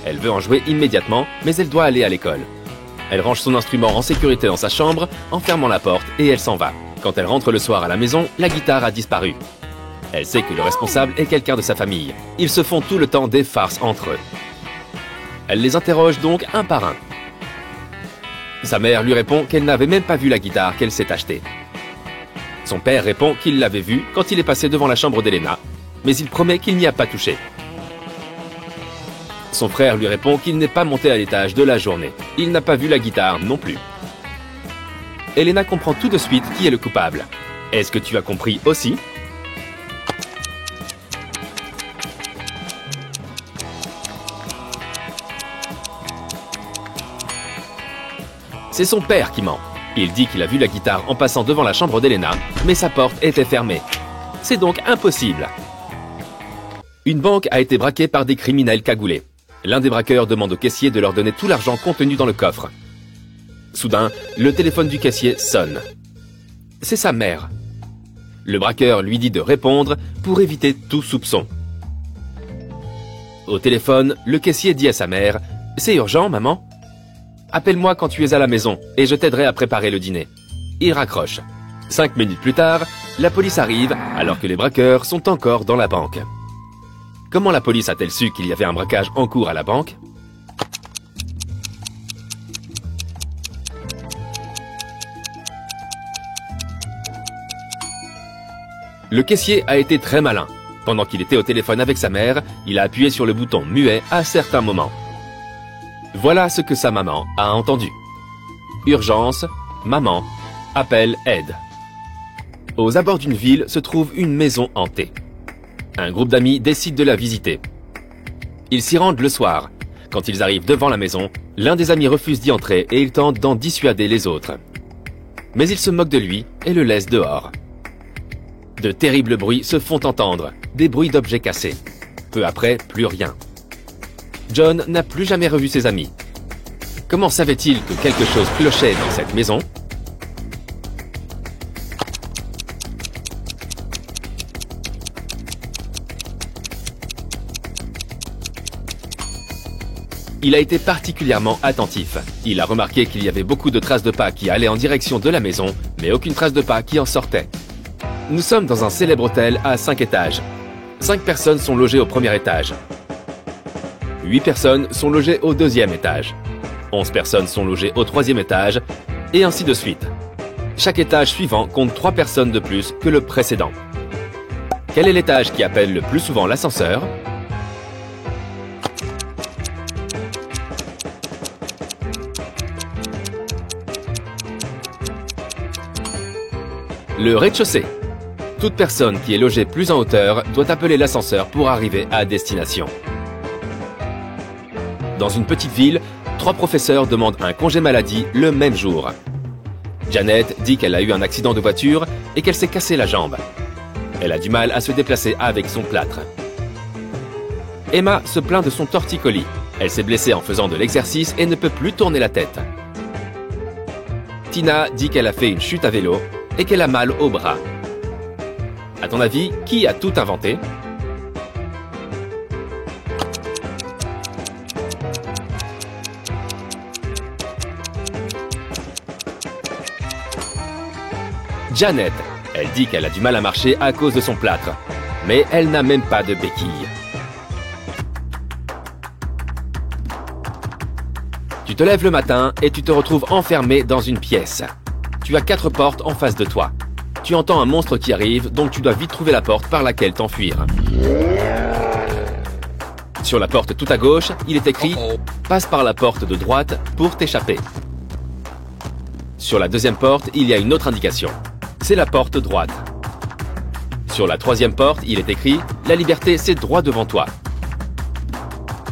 Elle veut en jouer immédiatement, mais elle doit aller à l'école. Elle range son instrument en sécurité dans sa chambre, en fermant la porte, et elle s'en va. Quand elle rentre le soir à la maison, la guitare a disparu. Elle sait que le responsable est quelqu'un de sa famille. Ils se font tout le temps des farces entre eux. Elle les interroge donc un par un. Sa mère lui répond qu'elle n'avait même pas vu la guitare qu'elle s'est achetée. Son père répond qu'il l'avait vue quand il est passé devant la chambre d'Elena, mais il promet qu'il n'y a pas touché. Son frère lui répond qu'il n'est pas monté à l'étage de la journée. Il n'a pas vu la guitare non plus. Elena comprend tout de suite qui est le coupable. Est-ce que tu as compris aussi? C'est son père qui ment. Il dit qu'il a vu la guitare en passant devant la chambre d'Elena, mais sa porte était fermée. C'est donc impossible. Une banque a été braquée par des criminels cagoulés. L'un des braqueurs demande au caissier de leur donner tout l'argent contenu dans le coffre. Soudain, le téléphone du caissier sonne. C'est sa mère. Le braqueur lui dit de répondre pour éviter tout soupçon. Au téléphone, le caissier dit à sa mère « C'est urgent, maman ? Appelle-moi quand tu es à la maison et je t'aiderai à préparer le dîner. » Il raccroche. 5 minutes plus tard, la police arrive alors que les braqueurs sont encore dans la banque. Comment la police a-t-elle su qu'il y avait un braquage en cours à la banque? Le caissier a été très malin. Pendant qu'il était au téléphone avec sa mère, il a appuyé sur le bouton muet à certains moments. Voilà ce que sa maman a entendu. Urgence, maman, appel, aide. Aux abords d'une ville se trouve une maison hantée. Un groupe d'amis décide de la visiter. Ils s'y rendent le soir. Quand ils arrivent devant la maison, l'un des amis refuse d'y entrer et il tente d'en dissuader les autres. Mais il se moque de lui et le laisse dehors. De terribles bruits se font entendre, des bruits d'objets cassés. Peu après, plus rien. John n'a plus jamais revu ses amis. Comment savait-il que quelque chose clochait dans cette maison ? Il a été particulièrement attentif. Il a remarqué qu'il y avait beaucoup de traces de pas qui allaient en direction de la maison, mais aucune trace de pas qui en sortait. Nous sommes dans un célèbre hôtel à 5 étages. 5 personnes sont logées au premier étage. 8 personnes sont logées au deuxième étage. 11 personnes sont logées au troisième étage, et ainsi de suite. Chaque étage suivant compte 3 personnes de plus que le précédent. Quel est l'étage qui appelle le plus souvent l'ascenseur ? Le rez-de-chaussée. Toute personne qui est logée plus en hauteur doit appeler l'ascenseur pour arriver à destination. Dans une petite ville, 3 professeurs demandent un congé maladie le même jour. Janet dit qu'elle a eu un accident de voiture et qu'elle s'est cassé la jambe. Elle a du mal à se déplacer avec son plâtre. Emma se plaint de son torticolis. Elle s'est blessée en faisant de l'exercice et ne peut plus tourner la tête. Tina dit qu'elle a fait une chute à vélo et qu'elle a mal au bras. À ton avis, qui a tout inventé ? Janet. Elle dit qu'elle a du mal à marcher à cause de son plâtre. Mais elle n'a même pas de béquille. Tu te lèves le matin et tu te retrouves enfermé dans une pièce. Tu as 4 portes en face de toi. Tu entends un monstre qui arrive, donc tu dois vite trouver la porte par laquelle t'enfuir. Sur la porte tout à gauche, il est écrit « Passe par la porte de droite pour t'échapper ». Sur la deuxième porte, il y a une autre indication. C'est la porte droite. Sur la troisième porte, il est écrit « La liberté, c'est droit devant toi ».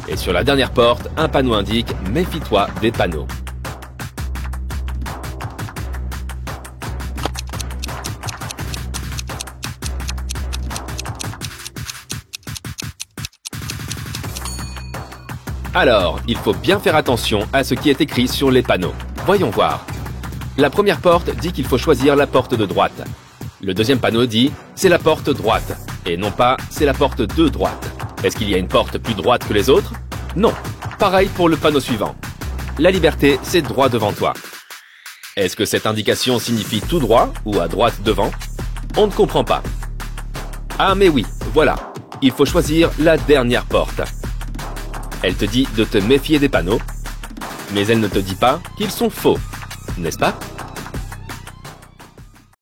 Et sur la dernière porte, un panneau indique « Méfie-toi des panneaux ». Alors, il faut bien faire attention à ce qui est écrit sur les panneaux. Voyons voir. La première porte dit qu'il faut choisir la porte de droite. Le deuxième panneau dit « C'est la porte droite » et non pas « C'est la porte de droite ». Est-ce qu'il y a une porte plus droite que les autres? Non. Pareil pour le panneau suivant. La liberté, c'est droit devant toi. Est-ce que cette indication signifie tout droit ou à droite devant? On ne comprend pas. Ah mais oui, voilà. Il faut choisir la dernière porte. Elle te dit de te méfier des panneaux, mais elle ne te dit pas qu'ils sont faux, n'est-ce pas?